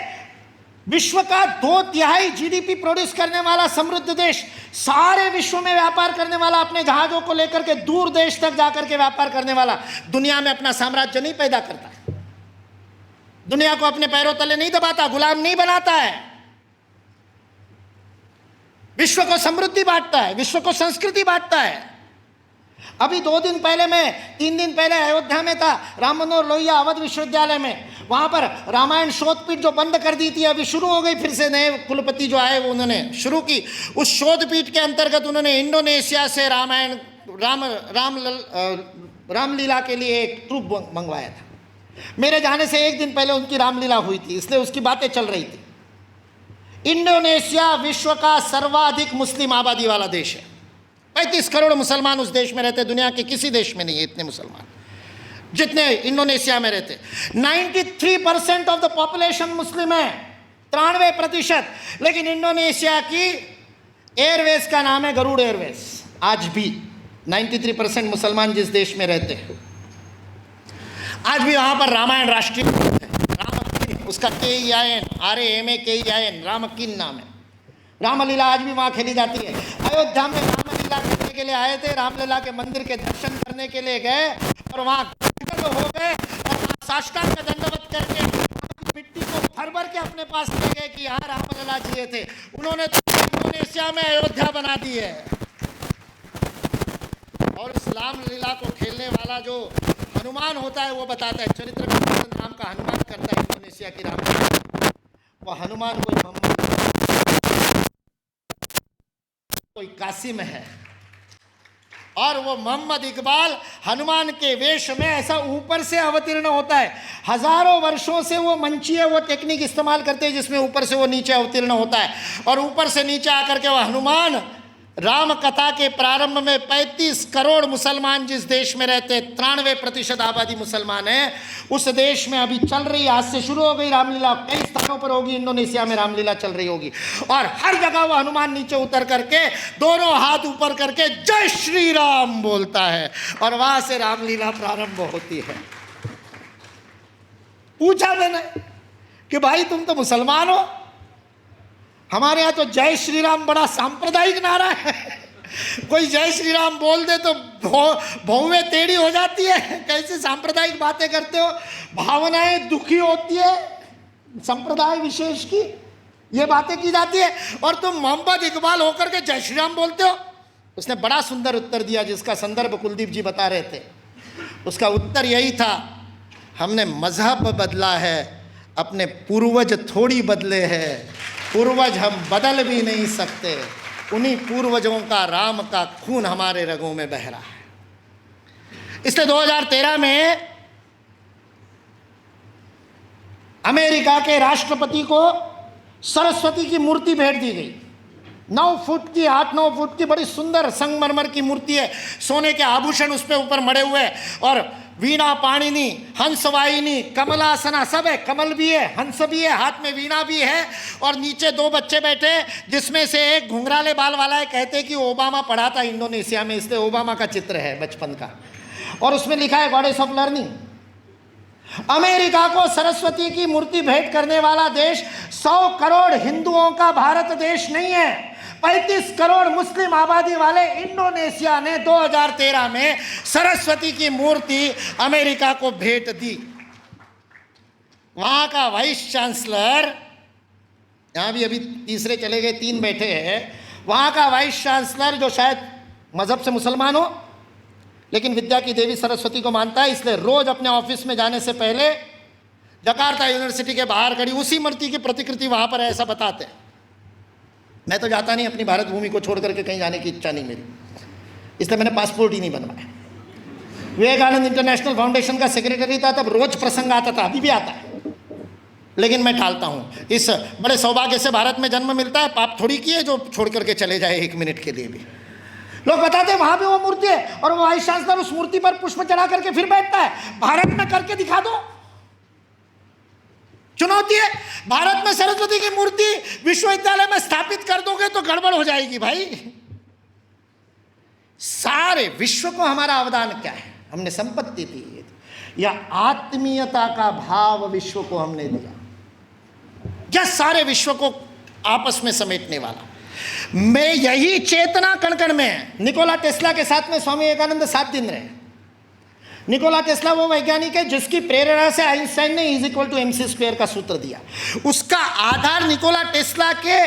विश्व का 2/3 जीडीपी प्रोड्यूस करने वाला समृद्ध देश, सारे विश्व में व्यापार करने वाला, अपने जहाजों को लेकर के दूर देश तक जाकर के व्यापार करने वाला, दुनिया में अपना साम्राज्य नहीं पैदा करता है, दुनिया को अपने पैरों तले नहीं दबाता, गुलाम नहीं बनाता है, विश्व को समृद्धि बांटता है, विश्व को संस्कृति बांटता है। अभी 2 दिन पहले, मैं 3 दिन पहले अयोध्या में था, राम मनोहर लोहिया अवध विश्वविद्यालय में। वहाँ पर रामायण शोधपीठ जो बंद कर दी थी, अभी शुरू हो गई फिर से, नए कुलपति जो आए वो उन्होंने शुरू की। उस शोधपीठ के अंतर्गत उन्होंने इंडोनेशिया से रामायण रामलीला के लिए एक ट्रूप मंगवाया था। मेरे जाने से एक दिन पहले उनकी रामलीला हुई थी, इसलिए उसकी बातें चल रही थी। इंडोनेशिया विश्व का सर्वाधिक मुस्लिम आबादी वाला देश है। 35 करोड़ मुसलमान उस देश में रहते, दुनिया के किसी देश में नहीं है इतने मुसलमान जितने इंडोनेशिया में रहते। 93% ऑफ द पॉपुलेशन मुस्लिम है, 93%। लेकिन इंडोनेशिया की एयरवेज का नाम है गरुड़ एयरवेज। आज भी 93% मुसलमान जिस देश में रहते हैं, आज भी वहां पर रामायण राष्ट्रीय, रामकीन, उसका KEIN RAMAKEIN रामकीन नाम है। रामलीला आज भी वहां खेली जाती है। अयोध्या में रामलीला करने के लिए आए थे, रामलीला के मंदिर के दर्शन करने के लिए गए और वहां हो गए और साष्टांग का दंडवत करके मिट्टी को भर भर के अपने पास ले गए कि यहाँ रामलला जिए थे। उन्होंने तो इंडोनेशिया में अयोध्या बना दी है। और इस रामलीला को खेलने वाला जो हनुमान होता है वो बताता है, चरित्र का वर्णन नाम का हनुमान करता है इंडोनेशिया की रामलीला। वो हनुमान कोई मोहम्मद, कोई कासिम है, और वो मोहम्मद इकबाल हनुमान के वेश में ऐसा ऊपर से अवतीर्ण होता है। हजारों वर्षों से वो मंचीय वो टेक्निक इस्तेमाल करते हैं जिसमें ऊपर से वो नीचे अवतीर्ण होता है, और ऊपर से नीचे आकर के वो हनुमान राम कथा के प्रारंभ में 35 करोड़ मुसलमान जिस देश में रहते, 93% आबादी मुसलमान है, उस देश में अभी चल रही, आज से शुरू हो गई रामलीला। कई स्थानों पर होगी, इंडोनेशिया में रामलीला चल रही होगी, और हर जगह वो हनुमान नीचे उतर करके दोनों हाथ ऊपर करके जय श्री राम बोलता है, और वहां से रामलीला प्रारंभ होती है। पूछा मैंने कि भाई तुम तो मुसलमान हो, हमारे यहाँ तो जय श्री राम बड़ा सांप्रदायिक नारा है, कोई जय श्री राम बोल दे तो भौवें टेढ़ी हो जाती है, कैसे सांप्रदायिक बातें करते हो, भावनाएं दुखी होती है संप्रदाय विशेष की, ये बातें की जाती है, और तुम मोहम्मद इकबाल होकर के जय श्री राम बोलते हो। उसने बड़ा सुंदर उत्तर दिया जिसका संदर्भ कुलदीप जी बता रहे थे। उसका उत्तर यही था, हमने मजहब बदला है, अपने पूर्वज थोड़ी बदले हैं, पूर्वज हम बदल भी नहीं सकते, उन्हीं पूर्वजों का राम का खून हमारे रगों में बह रहा है। इसलिए 2013 में अमेरिका के राष्ट्रपति को सरस्वती की मूर्ति भेंट दी गई। 9 फुट की, 8-9 फुट की बड़ी सुंदर संगमरमर की मूर्ति है, सोने के आभूषण उस पे ऊपर मड़े हुए हैं, और वीणा पाणिनी, हंसवाहिनी, कमलासना सब है, कमल भी है, हंस भी है, हाथ में वीणा भी है, और नीचे 2 बच्चे बैठे जिसमें से एक घुंघराले बाल वाला है, कहते कि ओबामा पढ़ा था इंडोनेशिया में, इसलिए ओबामा का चित्र है बचपन का, और उसमें लिखा है गॉडेस ऑफ लर्निंग। अमेरिका को सरस्वती की मूर्ति भेंट करने वाला देश 100 करोड़ हिंदुओं का भारत देश नहीं है, 35 करोड़ मुस्लिम आबादी वाले इंडोनेशिया ने 2013 में सरस्वती की मूर्ति अमेरिका को भेंट दी। वहां का वाइस चांसलर, यहां भी अभी तीसरे चले गए, 3 बैठे हैं, वहां का वाइस चांसलर जो शायद मजहब से मुसलमान हो लेकिन विद्या की देवी सरस्वती को मानता है, इसलिए रोज अपने ऑफिस में जाने से पहले जकार्ता यूनिवर्सिटी के बाहर खड़ी उसी मूर्ति की प्रतिकृति वहां पर है, ऐसा बताते हैं। मैं तो जाता नहीं, अपनी भारत भूमि को छोड़ करके कहीं जाने की इच्छा नहीं मेरी, इसलिए मैंने पासपोर्ट ही नहीं बनवाया। विवेकानंद इंटरनेशनल फाउंडेशन का सेक्रेटरी था, तब रोज प्रसंग आता था, अभी भी आता है, लेकिन मैं टालता हूँ। इस बड़े सौभाग्य से भारत में जन्म मिलता है, पाप थोड़ी किए जो छोड़ करके चले जाए 1 मिनट के लिए भी। लोग बताते हैं वहां पे वो मूर्ति है, और वो वाइस चांसलर उस मूर्ति पर पुष्प चढ़ा करके फिर बैठता है। भारत में करके दिखा दो, चुनौती है। भारत में सरस्वती की मूर्ति विश्वविद्यालय में स्थापित कर दोगे तो गड़बड़ हो जाएगी भाई। सारे विश्व को हमारा अवदान क्या है, हमने संपत्ति दी या आत्मीयता का भाव विश्व को हमने दिया, क्या सारे विश्व को आपस में समेटने वाला। मैं यही चेतना कण कण में है। निकोला टेस्ला के साथ में स्वामी विवेकानंद 7 दिन रहे। निकोला टेस्ला वो वैज्ञानिक है जिसकी प्रेरणा से आइंस्टाइन ने E=mc² का सूत्र दिया। उसका आधार निकोला टेस्ला के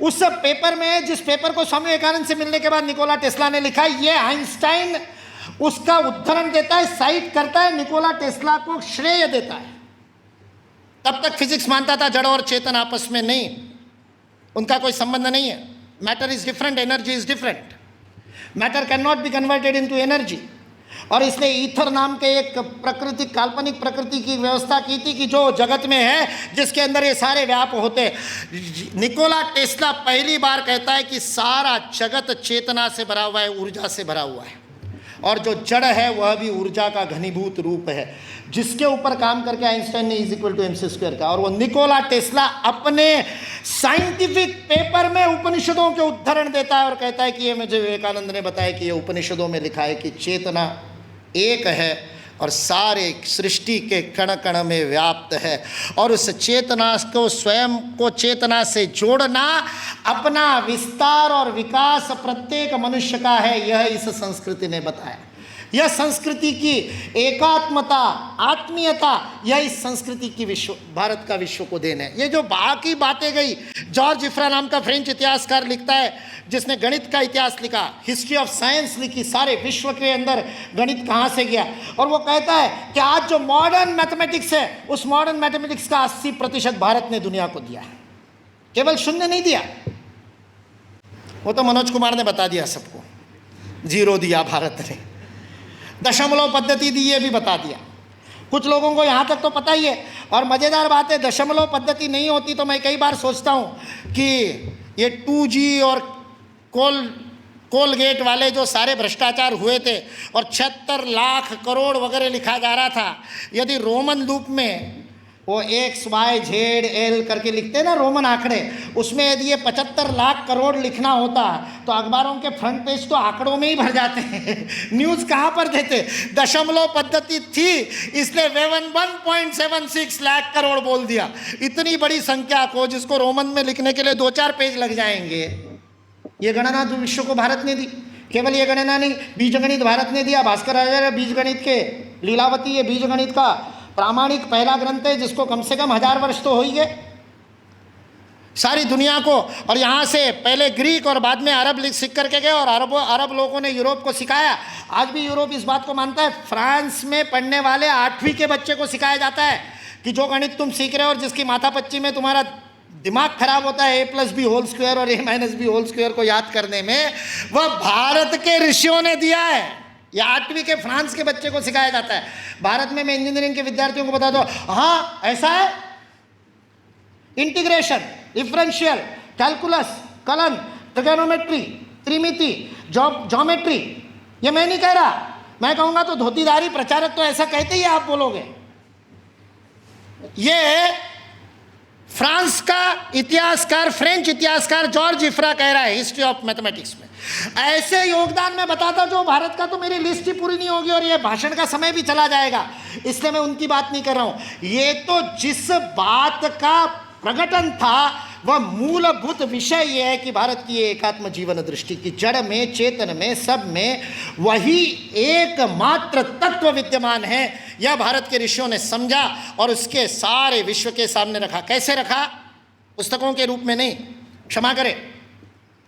उस पेपर में है, जिस पेपर को स्वामी विवेकानंद से मिलने के बाद निकोला टेस्ला ने लिखा। ये आइंस्टाइन उसका उद्धरण देता है, साइट करता है, निकोला टेस्ला को श्रेय देता है। तब तक फिजिक्स मानता था जड़ और चेतन आपस में नहीं, उनका कोई संबंध नहीं है। Matter is different, energy is different. Matter can not be converted into energy. और इसने ईथर नाम के एक प्रकृति, काल्पनिक प्रकृति की व्यवस्था की थी कि जो जगत में है, जिसके अंदर ये सारे व्याप होते। निकोला टेस्ला पहली बार कहता है कि सारा जगत चेतना से भरा हुआ है, ऊर्जा से भरा हुआ है, और जो जड़ है वह भी ऊर्जा का घनीभूत रूप है, जिसके ऊपर काम करके आइंस्टाइन ने E=mc² का। और वो निकोला टेस्ला अपने साइंटिफिक पेपर में उपनिषदों के उद्धरण देता है और कहता है कि ये मुझे विवेकानंद ने बताया कि ये उपनिषदों में लिखा है कि चेतना एक है और सारे सृष्टि के कण कण में व्याप्त है, और उस चेतना को, स्वयं को चेतना से जोड़ना अपना विस्तार और विकास प्रत्येक मनुष्य का है। यह इस संस्कृति ने बताया। यह संस्कृति की एकात्मता, आत्मीयता, यह इस संस्कृति की भारत का विश्व को देन है। ये जो बाकी बातें गई, जॉर्ज इफ्रा नाम का फ्रेंच इतिहासकार लिखता है, जिसने गणित का इतिहास लिखा, हिस्ट्री ऑफ साइंस लिखी, सारे विश्व के अंदर गणित कहाँ से गया। और वो कहता है कि आज जो मॉडर्न मैथमेटिक्स है, उस मॉडर्न मैथमेटिक्स का 80% भारत ने दुनिया को दिया है, केवल शून्य नहीं दिया। वो तो मनोज कुमार ने बता दिया सबको, 0 दिया भारत ने, दशमलव पद्धति दी, ये भी बता दिया। कुछ लोगों को यहाँ तक तो पता ही है। और मज़ेदार बात है, दशमलव पद्धति नहीं होती तो मैं कई बार सोचता हूँ कि ये 2G और कोलगेट वाले जो सारे भ्रष्टाचार हुए थे और 76 लाख करोड़ वगैरह लिखा जा रहा था, यदि रोमन लूप में वो XYZL करके लिखते हैं ना रोमन आंकड़े, उसमें यदि ये 75 लाख करोड़ लिखना होता तो अखबारों के फ्रंट पेज तो आंकड़ों में ही भर जाते हैं। न्यूज़ कहाँ पर देते? दशमलव पद्धति थी इसलिए 1.76 लाख करोड़ बोल दिया। इतनी बड़ी संख्या को, जिसको रोमन में लिखने के लिए 2-4 पेज लग जाएंगे। ये गणना जो विश्व को भारत ने दी, केवल ये गणना नहीं, बीजगणित भारत ने दिया। भास्कराचार्य बीजगणित के, लीलावती ये बीजगणित का प्रामाणिक पहला ग्रंथ है, जिसको कम से कम 1000 वर्ष तो हो ही गए सारी दुनिया को। और यहाँ से पहले ग्रीक और बाद में अरब सीख करके गए, और अरब लोगों ने यूरोप को सिखाया। आज भी यूरोप इस बात को मानता है। फ्रांस में पढ़ने वाले 8वीं के बच्चे को सिखाया जाता है कि जो गणित तुम सीख रहे हो और जिसकी माथापच्ची में तुम्हारा दिमाग खराब होता है A+B² और A-B² को याद करने में, वह भारत के ऋषियों ने दिया है। या 8वीं के फ्रांस के बच्चे को सिखाया जाता है। भारत में मैं इंजीनियरिंग के विद्यार्थियों को बता दो, हाँ ऐसा है, इंटीग्रेशन, डिफरेंशियल, कैलकुलस, कलन, ट्रिगोनोमेट्री, त्रिमिति, ज्योमेट्री। ये मैं नहीं कह रहा, मैं कहूंगा तो धोतीधारी प्रचारक तो ऐसा कहते ही आप बोलोगे। ये फ्रांस का इतिहासकार, फ्रेंच इतिहासकार जॉर्ज इफ्रा कह रहा है हिस्ट्री ऑफ मैथमेटिक्स में। ऐसे योगदान मैं बताता जो भारत का, तो मेरी लिस्ट ही पूरी नहीं होगी और ये भाषण का समय भी चला जाएगा, इसलिए मैं उनकी बात नहीं कर रहा हूं। ये तो जिस बात का प्रकटन था, वह मूलभूत विषय यह है कि भारत की एकात्म जीवन दृष्टि की जड़ में, चेतन में, सब में वही एकमात्र तत्व विद्यमान है। यह भारत के ऋषियों ने समझा और उसके सारे विश्व के सामने रखा। कैसे रखा? पुस्तकों के रूप में नहीं, क्षमा करें,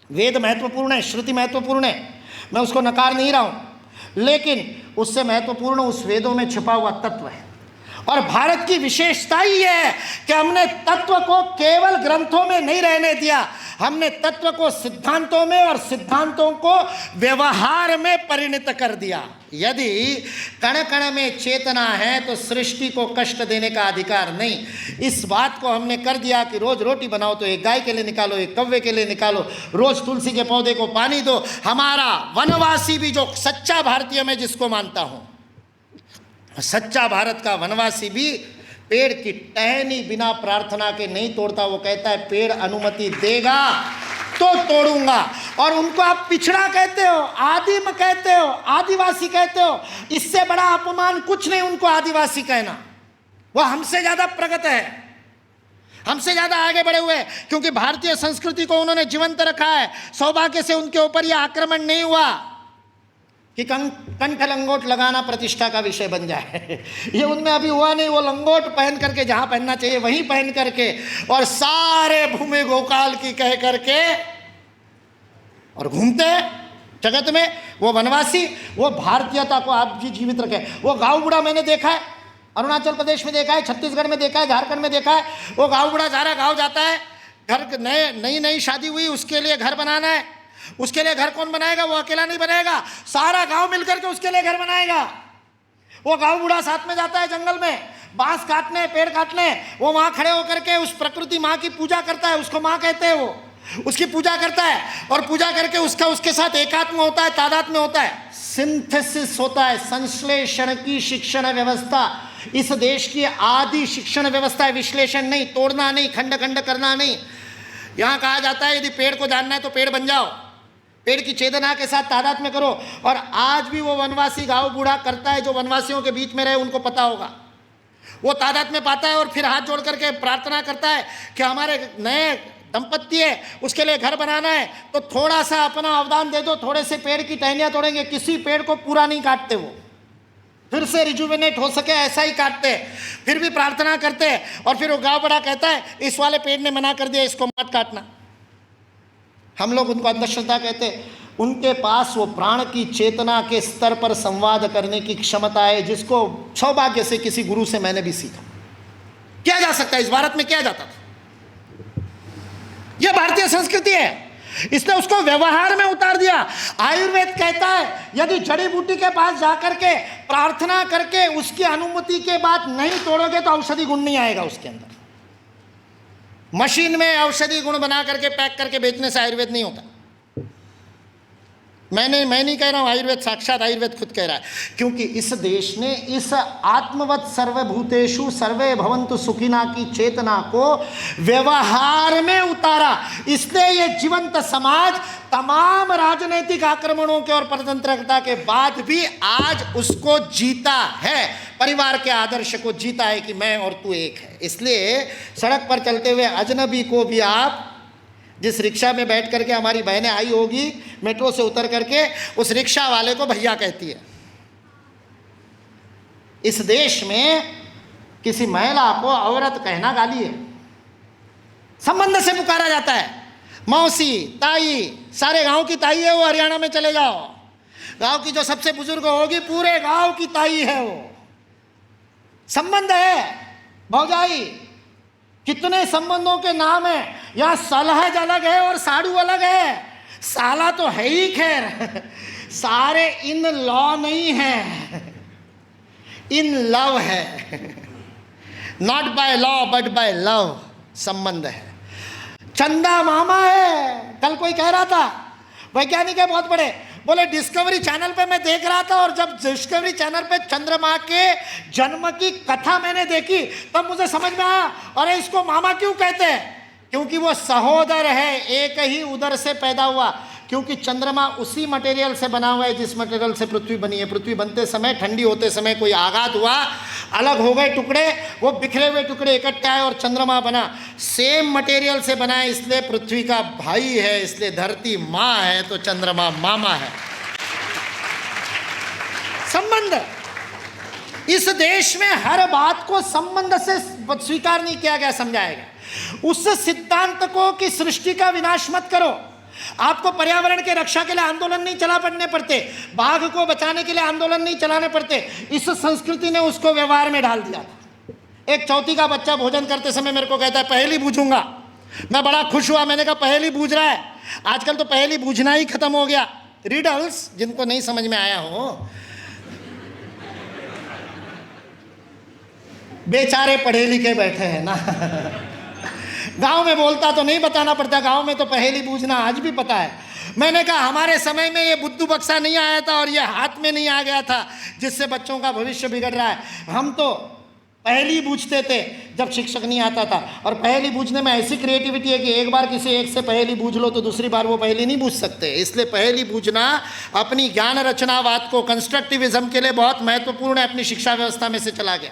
वेद महत्वपूर्ण है, श्रुति महत्वपूर्ण है, मैं उसको नकार नहीं रहा हूं, लेकिन उससे महत्वपूर्ण उस वेदों में छिपा हुआ तत्व है। और भारत की विशेषता ही है कि हमने तत्व को केवल ग्रंथों में नहीं रहने दिया, हमने तत्व को सिद्धांतों में और सिद्धांतों को व्यवहार में परिणत कर दिया। यदि कण कण में चेतना है तो सृष्टि को कष्ट देने का अधिकार नहीं। इस बात को हमने कर दिया कि रोज रोटी बनाओ तो एक गाय के लिए निकालो, एक कौवे के लिए निकालो, रोज तुलसी के पौधे को पानी दो। हमारा वनवासी भी, जो सच्चा भारतीय मैं जिसको मानता हूं, सच्चा भारत का वनवासी भी पेड़ की टहनी बिना प्रार्थना के नहीं तोड़ता। वो कहता है पेड़ अनुमति देगा तो तोड़ूंगा। और उनको आप पिछड़ा कहते हो, आदिम कहते हो, आदिवासी कहते हो, इससे बड़ा अपमान कुछ नहीं उनको आदिवासी कहना। वो हमसे ज्यादा प्रगत है, हमसे ज्यादा आगे बढ़े हुए, क्योंकि भारतीय संस्कृति को उन्होंने जीवंत रखा है। सौभाग्य से उनके ऊपर यह आक्रमण नहीं हुआ कि कंठ लंगोट लगाना प्रतिष्ठा का विषय बन जाए। ये उनमें अभी हुआ नहीं। वो लंगोट पहन करके जहां पहनना चाहिए वहीं पहन करके, और सारे भूमि गोकाल की कह करके और घूमते जगत में। वो वनवासी, वो भारतीयता को आप जी जीवित रखे। वो गाँव बूढ़ा मैंने देखा है, अरुणाचल प्रदेश में देखा है, छत्तीसगढ़ में देखा है, झारखंड में देखा है। वो गाँव बूढ़ा सारा गाँव जाता है, घर नई शादी हुई उसके लिए घर बनाना है, उसके लिए घर कौन बनाएगा? वो अकेला नहीं बनाएगा, सारा गांव मिलकर के उसके लिए घर बनाएगा। वो गांव बूढ़ा साथ में जाता है जंगल में बांस काटने, पेड़ काटने, वो वहां खड़े होकर के उस प्रकृति माँ की पूजा करता है, उसको माँ कहते हैं, वो उसकी पूजा करता है और पूजा करके उसका उसके साथ एकात्म होता है, तादात्म्य होता है, सिंथेसिस होता है, संश्लेषण की शिक्षण व्यवस्था इस देश की आदि शिक्षण व्यवस्था है। विश्लेषण नहीं, तोड़ना नहीं, खंड खंड करना नहीं। यहाँ कहा जाता है यदि पेड़ को जानना है तो पेड़ बन जाओ, पेड़ की चेतना के साथ तादात्म्य करो। और आज भी वो वनवासी गाँव बूढ़ा करता है, जो वनवासियों के बीच में रहे उनको पता होगा। वो तादात्म्य पाता है और फिर हाथ जोड़ करके प्रार्थना करता है कि हमारे नए दंपत्ति है उसके लिए घर बनाना है तो थोड़ा सा अपना अवदान दे दो, थोड़े से पेड़ की टहनियाँ तोड़ेंगे। किसी पेड़ को पूरा नहीं काटते, वो फिर से रिजुविनेट हो सके ऐसा ही काटते, फिर भी प्रार्थना करते। और फिर वो गाँव बड़ा कहता है इस वाले पेड़ ने मना कर दिया, इसको मत काटना। हम लोग उनको अंधश्रद्धा कहते। उनके पास वो प्राण की चेतना के स्तर पर संवाद करने की क्षमता है, जिसको सौभाग्य से किसी गुरु से मैंने भी सीखा। क्या जा सकता है इस भारत में, क्या जाता था? यह भारतीय संस्कृति है, इसने उसको व्यवहार में उतार दिया। आयुर्वेद कहता है यदि जड़ी बूटी के पास जाकर के प्रार्थना करके उसकी अनुमति के बाद नहीं तोड़ोगे तो औषधि गुण नहीं आएगा उसके अंदर। मशीन में औषधि गुण बना करके पैक करके बेचने से आयुर्वेद नहीं होता। मैं नहीं कह रहा हूँ, आयुर्वेद साक्षात आयुर्वेद खुद कह रहा है, क्योंकि इस देश ने इस आत्मवत् सर्वभूतेषु सर्वे भवन्तु सुखिना की चेतना को व्यवहार में उतारा। इसलिए ये जीवंत समाज तमाम राजनीतिक आक्रमणों के और परतंत्रता के बाद भी आज उसको जीता है, परिवार के आदर्श को जीता है कि मैं और तू एक है। इसलिए सड़क पर चलते हुए अजनबी को भी आप, जिस रिक्शा में बैठ करके हमारी बहनें आई होगी मेट्रो से उतर करके, उस रिक्शा वाले को भैया कहती है। इस देश में किसी महिला को औरत कहना गाली है, संबंध से पुकारा जाता है। मौसी, ताई, सारे गांव की ताई है वो। हरियाणा में चले जाओ, गांव की जो सबसे बुजुर्ग होगी पूरे गांव की ताई है वो। संबंध है, भौजाई, कितने संबंधों के नाम है। यहाँ सलहज अलग है और साड़ू अलग है। साला तो है ही, खैर सारे इन लॉ नहीं है, इन लव है। Not by law but by love संबंध है। चंदा मामा है। कल कोई कह रहा था, वैज्ञानिक है बहुत बड़े, बोले डिस्कवरी चैनल पे मैं देख रहा था और जब डिस्कवरी चैनल पे चंद्रमा के जन्म की कथा मैंने देखी तब मुझे समझ में आया, अरे इसको मामा क्यों कहते हैं? क्योंकि वो सहोदर है, एक ही उदर से पैदा हुआ। क्योंकि चंद्रमा उसी मटेरियल से बना हुआ है जिस मटेरियल से पृथ्वी बनी है। पृथ्वी बनते समय, ठंडी होते समय कोई आघात हुआ, अलग हो गए टुकड़े, वो बिखरे हुए टुकड़े इकट्ठे आए और चंद्रमा बना। सेम मटेरियल से बना है, इसलिए पृथ्वी का भाई है, इसलिए धरती माँ है तो चंद्रमा मामा है। संबंध। इस देश में हर बात को संबंध से स्वीकार नहीं किया गया, समझाया गया। उस सिद्धांत को कि सृष्टि का विनाश मत करो। आपको पर्यावरण के रक्षा के लिए आंदोलन नहीं चला पड़ने पड़ते, बाघ को बचाने के लिए आंदोलन नहीं चलाने पड़ते। इस संस्कृति ने उसको व्यवहार में डाल दिया था। एक चौथी का बच्चा भोजन करते समय मेरे को कहता है पहेली बूझूंगा। मैं बड़ा खुश हुआ, मैंने कहा पहेली बूझ रहा है। आजकल तो पहेली बूझना ही खत्म हो गया। रिडल्स जिनको नहीं समझ में आया हो, बेचारे पढ़े लिखे बैठे हैं ना। गांव में बोलता तो नहीं बताना पड़ता, गांव में तो पहेली बूझना आज भी पता है। मैंने कहा हमारे समय में ये बुद्धू बक्सा नहीं आया था और ये हाथ में नहीं आ गया था जिससे बच्चों का भविष्य बिगड़ रहा है। हम तो पहेली बूझते थे जब शिक्षक नहीं आता था। और पहेली बूझने में ऐसी क्रिएटिविटी है कि एक बार किसी एक से पहेली बूझ लो तो दूसरी बार वो पहेली नहीं बूझ सकते। इसलिए पहेली बूझना अपनी ज्ञान रचनावाद को, कंस्ट्रक्टिविज्म के लिए बहुत महत्वपूर्ण है, अपनी शिक्षा व्यवस्था में से चला गया।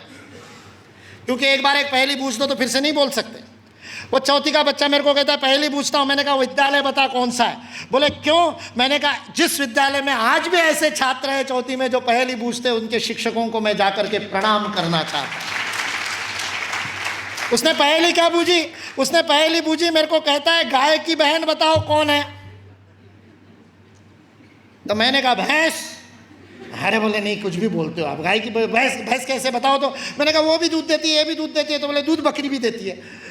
क्योंकि एक बार एक पहेली बूझ दो तो फिर से नहीं बोल सकते। वो चौथी का बच्चा मेरे को कहता है पहेली पूछता हूँ। मैंने कहा विद्यालय बता कौन सा है? बोले क्यों? मैंने कहा जिस विद्यालय में आज भी ऐसे छात्र हैं चौथी में जो पहेली पूछते हैं, उनके शिक्षकों को मैं जाकर के प्रणाम करना चाहता हूँ। उसने पहेली क्या बूझी? उसने पहेली बूझी, मेरे को कहता है गाय की बहन बताओ कौन है? तो मैंने कहा भैंस। अरे बोले नहीं कुछ भी बोलते हो आप, गाय की भैंस कैसे बताओ? तो मैंने कहा वो भी दूध देती है, ये भी दूध देती है। तो बोले दूध बकरी भी देती है।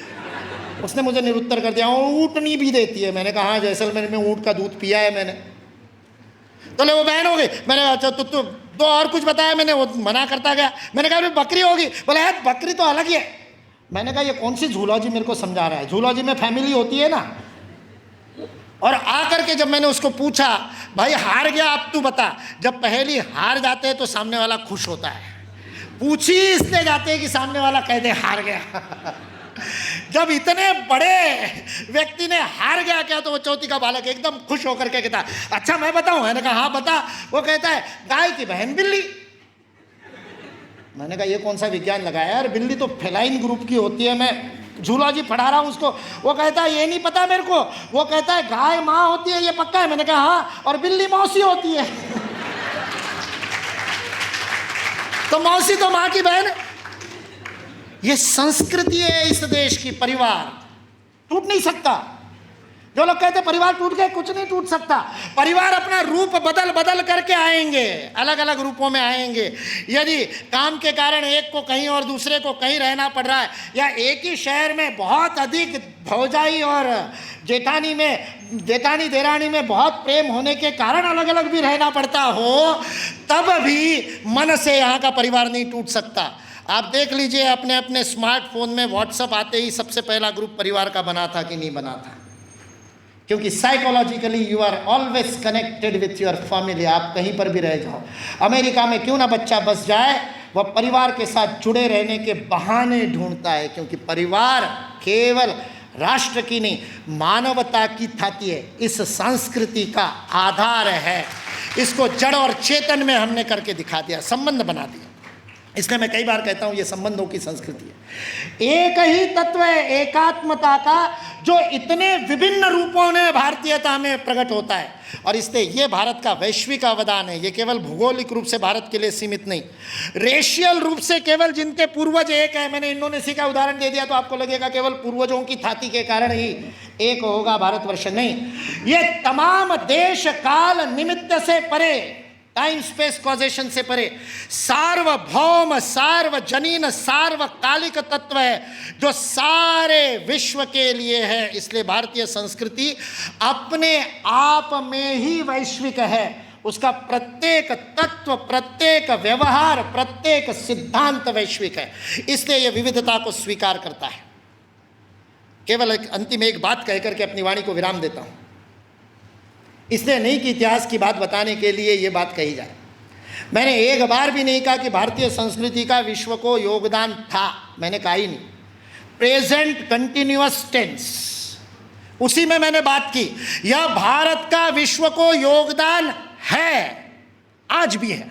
उसने मुझे निरुत्तर कर दिया, ऊँटनी भी देती है। मैंने कहा हाँ, जैसलमेर में ऊँट का दूध पिया है मैंने। तो ले वो बहन हो गई। मैंने अच्छा तो और कुछ बताया, मैंने वो मना करता गया। मैंने कहा बकरी होगी, बोले यार बकरी तो अलग ही है। मैंने कहा ये कौन सी झूलॉजी मेरे को समझा रहा है, झूलॉजी में फैमिली होती है ना। और आकर के जब मैंने उसको पूछा, भाई हार गया अब तू बता, जब पहेली हार जाते हैं तो सामने वाला खुश होता है, पूछी इसलिए जाते हैं कि सामने वाला कह दे हार गया। जब इतने बड़े व्यक्ति ने हार गया क्या, तो वो चौथी का बालक एकदम खुश होकर के कहता अच्छा मैं बताऊं। मैंने कहा हाँ बता। वो कहता है गाय की बहन बिल्ली। मैंने कहा ये कौन सा विज्ञान लगाया यार, बिल्ली तो फेलाइन ग्रुप की होती है, मैं झूलॉजी पढ़ा रहा हूं उसको। वो कहता है ये नहीं पता मेरे को। वो कहता है गाय माँ होती है, ये पक्का है। मैंने कहा हाँ, और बिल्ली मौसी होती है। तो मौसी तो माँ की बहन। ये संस्कृति है इस देश की। परिवार टूट नहीं सकता। जो लोग कहते परिवार टूट गए, कुछ नहीं टूट सकता। परिवार अपना रूप बदल बदल करके आएंगे, अलग अलग रूपों में आएंगे। यदि काम के कारण एक को कहीं और दूसरे को कहीं रहना पड़ रहा है, या एक ही शहर में बहुत अधिक भौजाई और जेठानी देरानी में बहुत प्रेम होने के कारण अलग अलग भी रहना पड़ता हो, तब भी मन से यहाँ का परिवार नहीं टूट सकता। आप देख लीजिए अपने अपने स्मार्टफोन में व्हाट्सएप आते ही सबसे पहला ग्रुप परिवार का बना था कि नहीं बना था? क्योंकि psychologically you are always connected with your family. आप कहीं पर भी रह जाओ, अमेरिका में क्यों ना बच्चा बस जाए, वह परिवार के साथ जुड़े रहने के बहाने ढूंढता है। क्योंकि परिवार केवल राष्ट्र की नहीं, मानवता की थाती है, इस संस्कृति का आधार है। इसको जड़ और चेतन में हमने करके दिखा दिया, संबंध बना दिया। इसलिए मैं कई बार कहता हूँ ये संबंधों की संस्कृति है। एक ही तत्व है एकात्मता का, जो इतने विभिन्न रूपों में भारतीयता में प्रकट होता है। और इसलिए ये भारत का वैश्विक अवदान है। ये केवल भौगोलिक रूप से भारत के लिए सीमित नहीं, रेशियल रूप से केवल जिनके पूर्वज एक है। मैंने इंडोनेशिया का उदाहरण दे दिया तो आपको लगेगा केवल पूर्वजों की थाती के कारण ही एक होगा भारतवर्ष। नहीं, ये तमाम देश काल निमित्त से परे, टाइम स्पेस कॉजेशन से परे सार्वभौम, सार्वजनीन, सार्वकालिक तत्व है जो सारे विश्व के लिए है। इसलिए भारतीय संस्कृति अपने आप में ही वैश्विक है। उसका प्रत्येक तत्व, प्रत्येक व्यवहार, प्रत्येक सिद्धांत वैश्विक है। इसलिए यह विविधता को स्वीकार करता है। केवल एक अंतिम एक बात कहकर के अपनी वाणी को विराम देता हूं। इसलिए नहीं कि इतिहास की बात बताने के लिए ये बात कही जाए। मैंने एक बार भी नहीं कहा कि भारतीय संस्कृति का विश्व को योगदान था, मैंने कहा ही नहीं। प्रेजेंट कंटिन्यूअस टेंस, उसी में मैंने बात की। यह भारत का विश्व को योगदान है, आज भी है।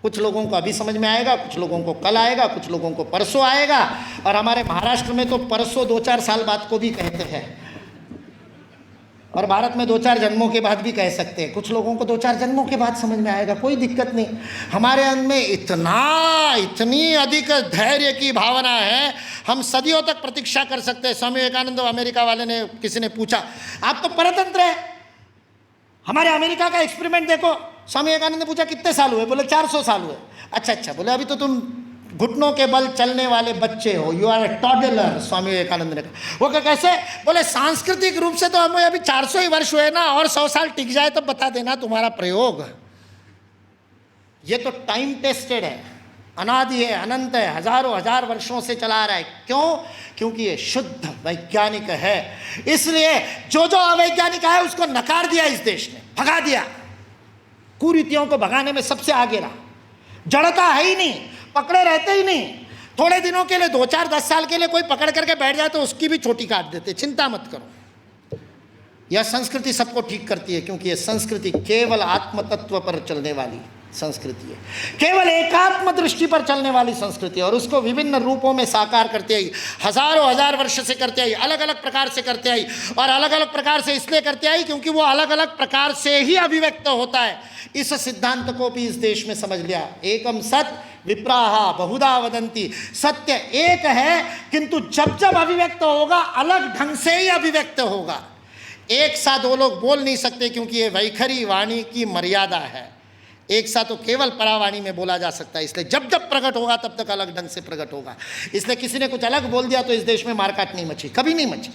कुछ लोगों को अभी समझ में आएगा, कुछ लोगों को कल आएगा, कुछ लोगों को परसों आएगा। और हमारे महाराष्ट्र में तो परसों 2-4 साल बाद को भी कहते हैं, और भारत में 2-4 जन्मों के बाद भी कह सकते हैं। कुछ लोगों को 2-4 जन्मों के बाद समझ में आएगा, कोई दिक्कत नहीं। हमारे अंदर में इतनी अधिक धैर्य की भावना है, हम सदियों तक प्रतीक्षा कर सकते हैं। स्वामी विवेकानंद, अमेरिका वाले ने, किसी ने पूछा आप तो परतंत्र है, हमारे अमेरिका का एक्सपेरिमेंट देखो। स्वामी विवेकानंद ने पूछा कितने साल हुए? बोले 400 साल हुए। अच्छा, बोले अभी तो तुम घुटनों के बल चलने वाले बच्चे हो, you R A toddler. Swami Vivekananda ने कहा। वो कैसे? बोले सांस्कृतिक रूप से तो हमें अभी 400 ही वर्ष हुए ना, और 100 साल टिक जाए तो बता देना तुम्हारा प्रयोग। ये तो टाइम टेस्टेड है, अनादि है, अनंत है, हजारों हजार वर्षों से चला आ रहा है। क्यों? क्योंकि ये शुद्ध वैज्ञानिक है। इसलिए जो अवैज्ञानिक है उसको नकार दिया इस देश ने, भगा दिया। कुरीतियों को भगाने में सबसे आगे रहा। जड़ता है ही नहीं, पकड़े रहते ही नहीं। थोड़े दिनों के लिए 2-4-10 साल के लिए कोई पकड़ करके बैठ जाए तो उसकी भी चोटी काट देते। चिंता मत करो, यह संस्कृति सबको ठीक करती है। क्योंकि यह संस्कृति केवल आत्म तत्व पर चलने वाली संस्कृति है, केवल एकात्म दृष्टि पर चलने वाली संस्कृति है। और उसको विभिन्न रूपों में साकार करते आई, हजारों हजार वर्ष से करते आई, अलग अलग प्रकार से करते आई। और अलग अलग प्रकार से इसलिए करते आई क्योंकि वो अलग अलग प्रकार से ही अभिव्यक्त होता है। इस सिद्धांत को भी इस देश में समझ लिया। एकम सत विप्राहा बहुधा वदंती। सत्य एक है, किंतु जब जब अभिव्यक्त होगा अलग ढंग से ही अभिव्यक्त होगा। एक साथ दो लोग बोल नहीं सकते, क्योंकि ये वैखरी वाणी की मर्यादा है। एक साथ तो केवल परावाणी में बोला जा सकता है, इसलिए जब जब प्रकट होगा तब तक अलग ढंग से प्रकट होगा। इसलिए किसी ने कुछ अलग बोल दिया तो इस देश में मारकाट नहीं मची, कभी नहीं मची।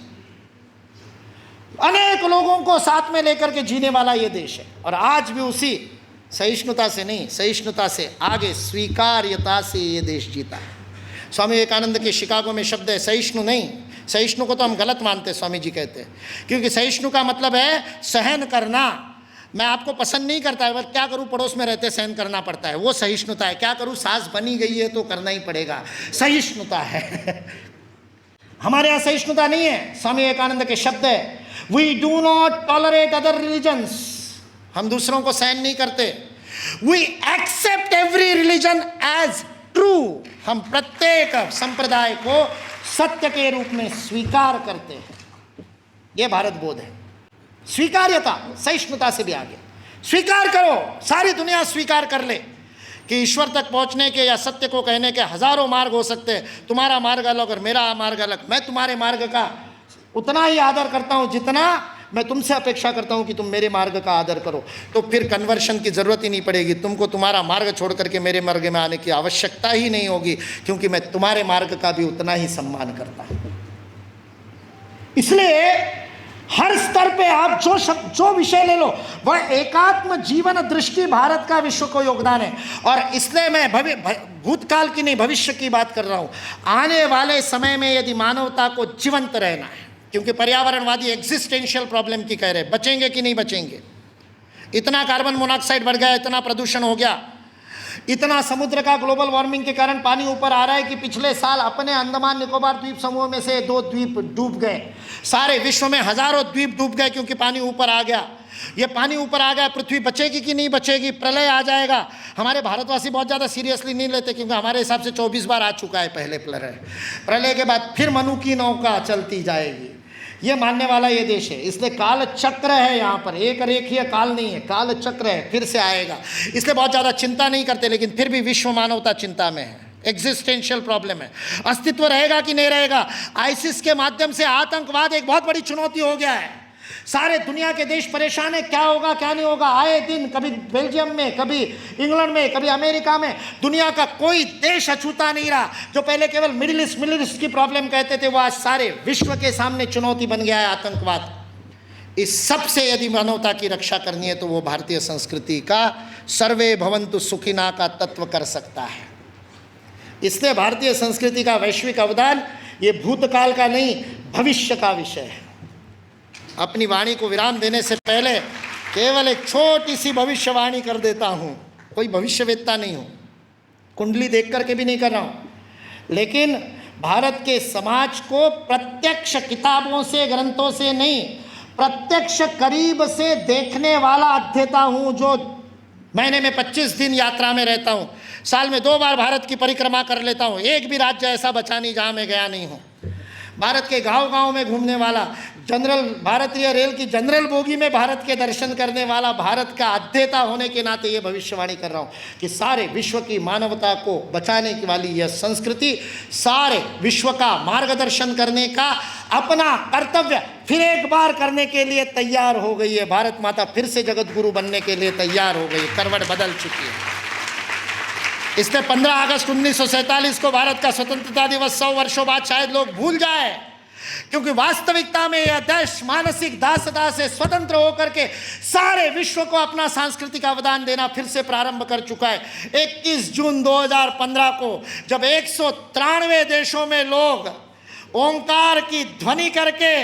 अनेक लोगों को साथ में लेकर के जीने वाला ये देश है, और आज भी उसी सहिष्णुता से नहीं, सहिष्णुता से आगे स्वीकार्यता से ये देश जीता है। स्वामी विवेकानंद के शिकागो में शब्द है सहिष्णु नहीं, सहिष्णु को तो हम गलत मानते हैं, स्वामी जी कहते हैं, क्योंकि सहिष्णु का मतलब है सहन करना। मैं आपको पसंद नहीं करता है, बस क्या करूं, पड़ोस में रहते सहन करना पड़ता है, वो सहिष्णुता है। क्या करूं, सास बनी गई है तो करना ही पड़ेगा, सहिष्णुता है। हमारे यहाँ सहिष्णुता नहीं है। स्वामी विवेकानंद के शब्द है, we do not tolerate other religions, हम दूसरों को सहन नहीं करते। We accept every religion as true, हम प्रत्येक संप्रदाय को सत्य के रूप में स्वीकार करते हैं। यह भारत बोध है। स्वीकार्यता, सहिष्णुता से भी आगे स्वीकार करो, सारी दुनिया स्वीकार कर ले कि ईश्वर तक पहुंचने के या सत्य को कहने के हजारों मार्ग हो सकते हैं। तुम्हारा मार्ग अलग और मेरा मार्ग अलग, मैं तुम्हारे मार्ग का उतना ही आदर करता हूं जितना मैं तुमसे अपेक्षा करता हूं कि तुम मेरे मार्ग का आदर करो। तो फिर कन्वर्शन की जरूरत ही नहीं पड़ेगी, तुमको तुम्हारा मार्ग छोड़ करके मेरे मार्ग में आने की आवश्यकता ही नहीं होगी, क्योंकि मैं तुम्हारे मार्ग का भी उतना ही सम्मान करता हूं। इसलिए हर स्तर पे आप जो विषय ले लो, वह एकात्म जीवन दृष्टि भारत का विश्व को योगदान है। और इसलिए मैं भूतकाल की नहीं, भविष्य की बात कर रहा हूं। आने वाले समय में यदि मानवता को जीवंत रहना है, क्योंकि पर्यावरणवादी एग्जिस्टेंशियल प्रॉब्लम की कह रहे हैं, बचेंगे कि नहीं बचेंगे। इतना कार्बन मोनोऑक्साइड बढ़ गया, इतना प्रदूषण हो गया, इतना समुद्र का ग्लोबल वार्मिंग के कारण पानी ऊपर आ रहा है कि पिछले साल अपने अंडमान निकोबार द्वीप समूह में से 2 द्वीप डूब गए। सारे विश्व में हजारों द्वीप डूब गए क्योंकि पानी ऊपर आ गया। ये पानी ऊपर आ गया, पृथ्वी बचेगी कि नहीं बचेगी, प्रलय आ जाएगा। हमारे भारतवासी बहुत ज़्यादा सीरियसली नहीं लेते, क्योंकि हमारे हिसाब से 24 बार आ चुका है पहले प्रलय। प्रलय के बाद फिर मनु की नौका चलती जाएगी, ये मानने वाला ये देश है। इसलिए काल चक्र है, यहाँ पर एक रेखीय काल नहीं है, काल चक्र है, फिर से आएगा। इसलिए बहुत ज़्यादा चिंता नहीं करते, लेकिन फिर भी विश्व मानवता चिंता में है। एग्जिस्टेंशियल प्रॉब्लम है, अस्तित्व रहेगा कि नहीं रहेगा। आईसिस के माध्यम से आतंकवाद एक बहुत बड़ी चुनौती हो गया है। सारे दुनिया के देश परेशान है, क्या होगा क्या नहीं होगा। आए दिन कभी बेल्जियम में, कभी इंग्लैंड में, कभी अमेरिका में, दुनिया का कोई देश अछूता नहीं रहा। जो पहले केवल मिडिल ईस्ट की प्रॉब्लम कहते थे, वो आज सारे विश्व के सामने चुनौती बन गया है, आतंकवाद। इस सब से यदि मानवता की रक्षा करनी है तो वो भारतीय संस्कृति का सर्वे भवन्तु सुखिना का तत्व कर सकता है। इसलिए भारतीय संस्कृति का वैश्विक अवदान ये भूतकाल का नहीं, भविष्य का विषय है। अपनी वाणी को विराम देने से पहले केवल एक छोटी सी भविष्यवाणी कर देता हूँ। कोई भविष्यवेत्ता नहीं हूँ, कुंडली देख करके भी नहीं कर रहा हूँ, लेकिन भारत के समाज को प्रत्यक्ष किताबों से, ग्रंथों से नहीं, प्रत्यक्ष करीब से देखने वाला अध्येता हूँ। जो महीने में 25 दिन यात्रा में रहता हूँ, साल में 2 बार भारत की परिक्रमा कर लेता हूँ। एक भी राज्य ऐसा बचा नहीं जहाँ मैं गया नहीं हूँ। भारत के गांव-गांव में घूमने वाला, जनरल भारतीय रेल की जनरल बोगी में भारत के दर्शन करने वाला, भारत का अध्येता होने के नाते ये भविष्यवाणी कर रहा हूँ कि सारे विश्व की मानवता को बचाने की वाली यह संस्कृति सारे विश्व का मार्गदर्शन करने का अपना कर्तव्य फिर एक बार करने के लिए तैयार हो गई है। भारत माता फिर से जगत गुरु बनने के लिए तैयार हो गई, करवट बदल चुकी है। इसलिए 15 अगस्त 1947 को भारत का स्वतंत्रता दिवस 100 वर्षों बाद शायद लोग भूल जाए, क्योंकि वास्तविकता में यह देश मानसिक दासता से स्वतंत्र होकर के सारे विश्व को अपना सांस्कृतिक अवदान देना फिर से प्रारंभ कर चुका है। 21 जून 2015 को जब 193 देशों में लोग ओंकार की ध्वनि करके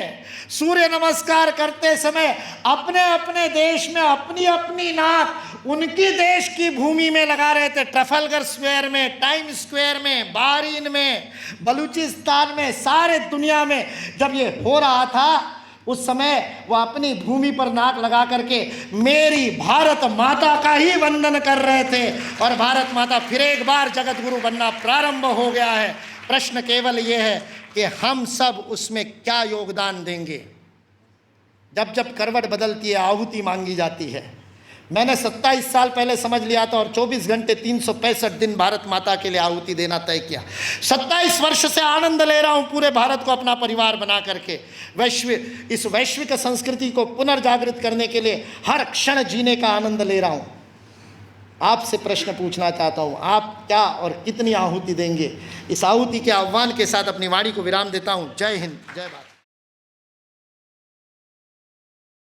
सूर्य नमस्कार करते समय अपने अपने देश में अपनी अपनी नाक उनकी देश की भूमि में लगा रहे थे, ट्रफलगर स्क्वायर में, टाइम स्क्वायर में, बारीन में, बलूचिस्तान में, सारे दुनिया में जब ये हो रहा था, उस समय वो अपनी भूमि पर नाक लगा करके मेरी भारत माता का ही वंदन कर रहे थे। और भारत माता फिर एक बार जगत गुरु बनना प्रारंभ हो गया है। प्रश्न केवल ये है कि हम सब उसमें क्या योगदान देंगे। जब जब करवट बदलती है, आहुति मांगी जाती है। मैंने 27 साल पहले समझ लिया था और 24 घंटे 365 दिन भारत माता के लिए आहुति देना तय किया। 27 वर्ष से आनंद ले रहा हूँ पूरे भारत को अपना परिवार बना करके। इस वैश्विक संस्कृति को पुनर्जागृत करने के लिए हर क्षण जीने का आनंद ले रहा हूँ। आपसे प्रश्न पूछना चाहता हूँ, आप क्या और कितनी आहुति देंगे? इस आहुति के आह्वान के साथ अपनी वाणी को विराम देता हूँ। जय हिंद, जय भारत।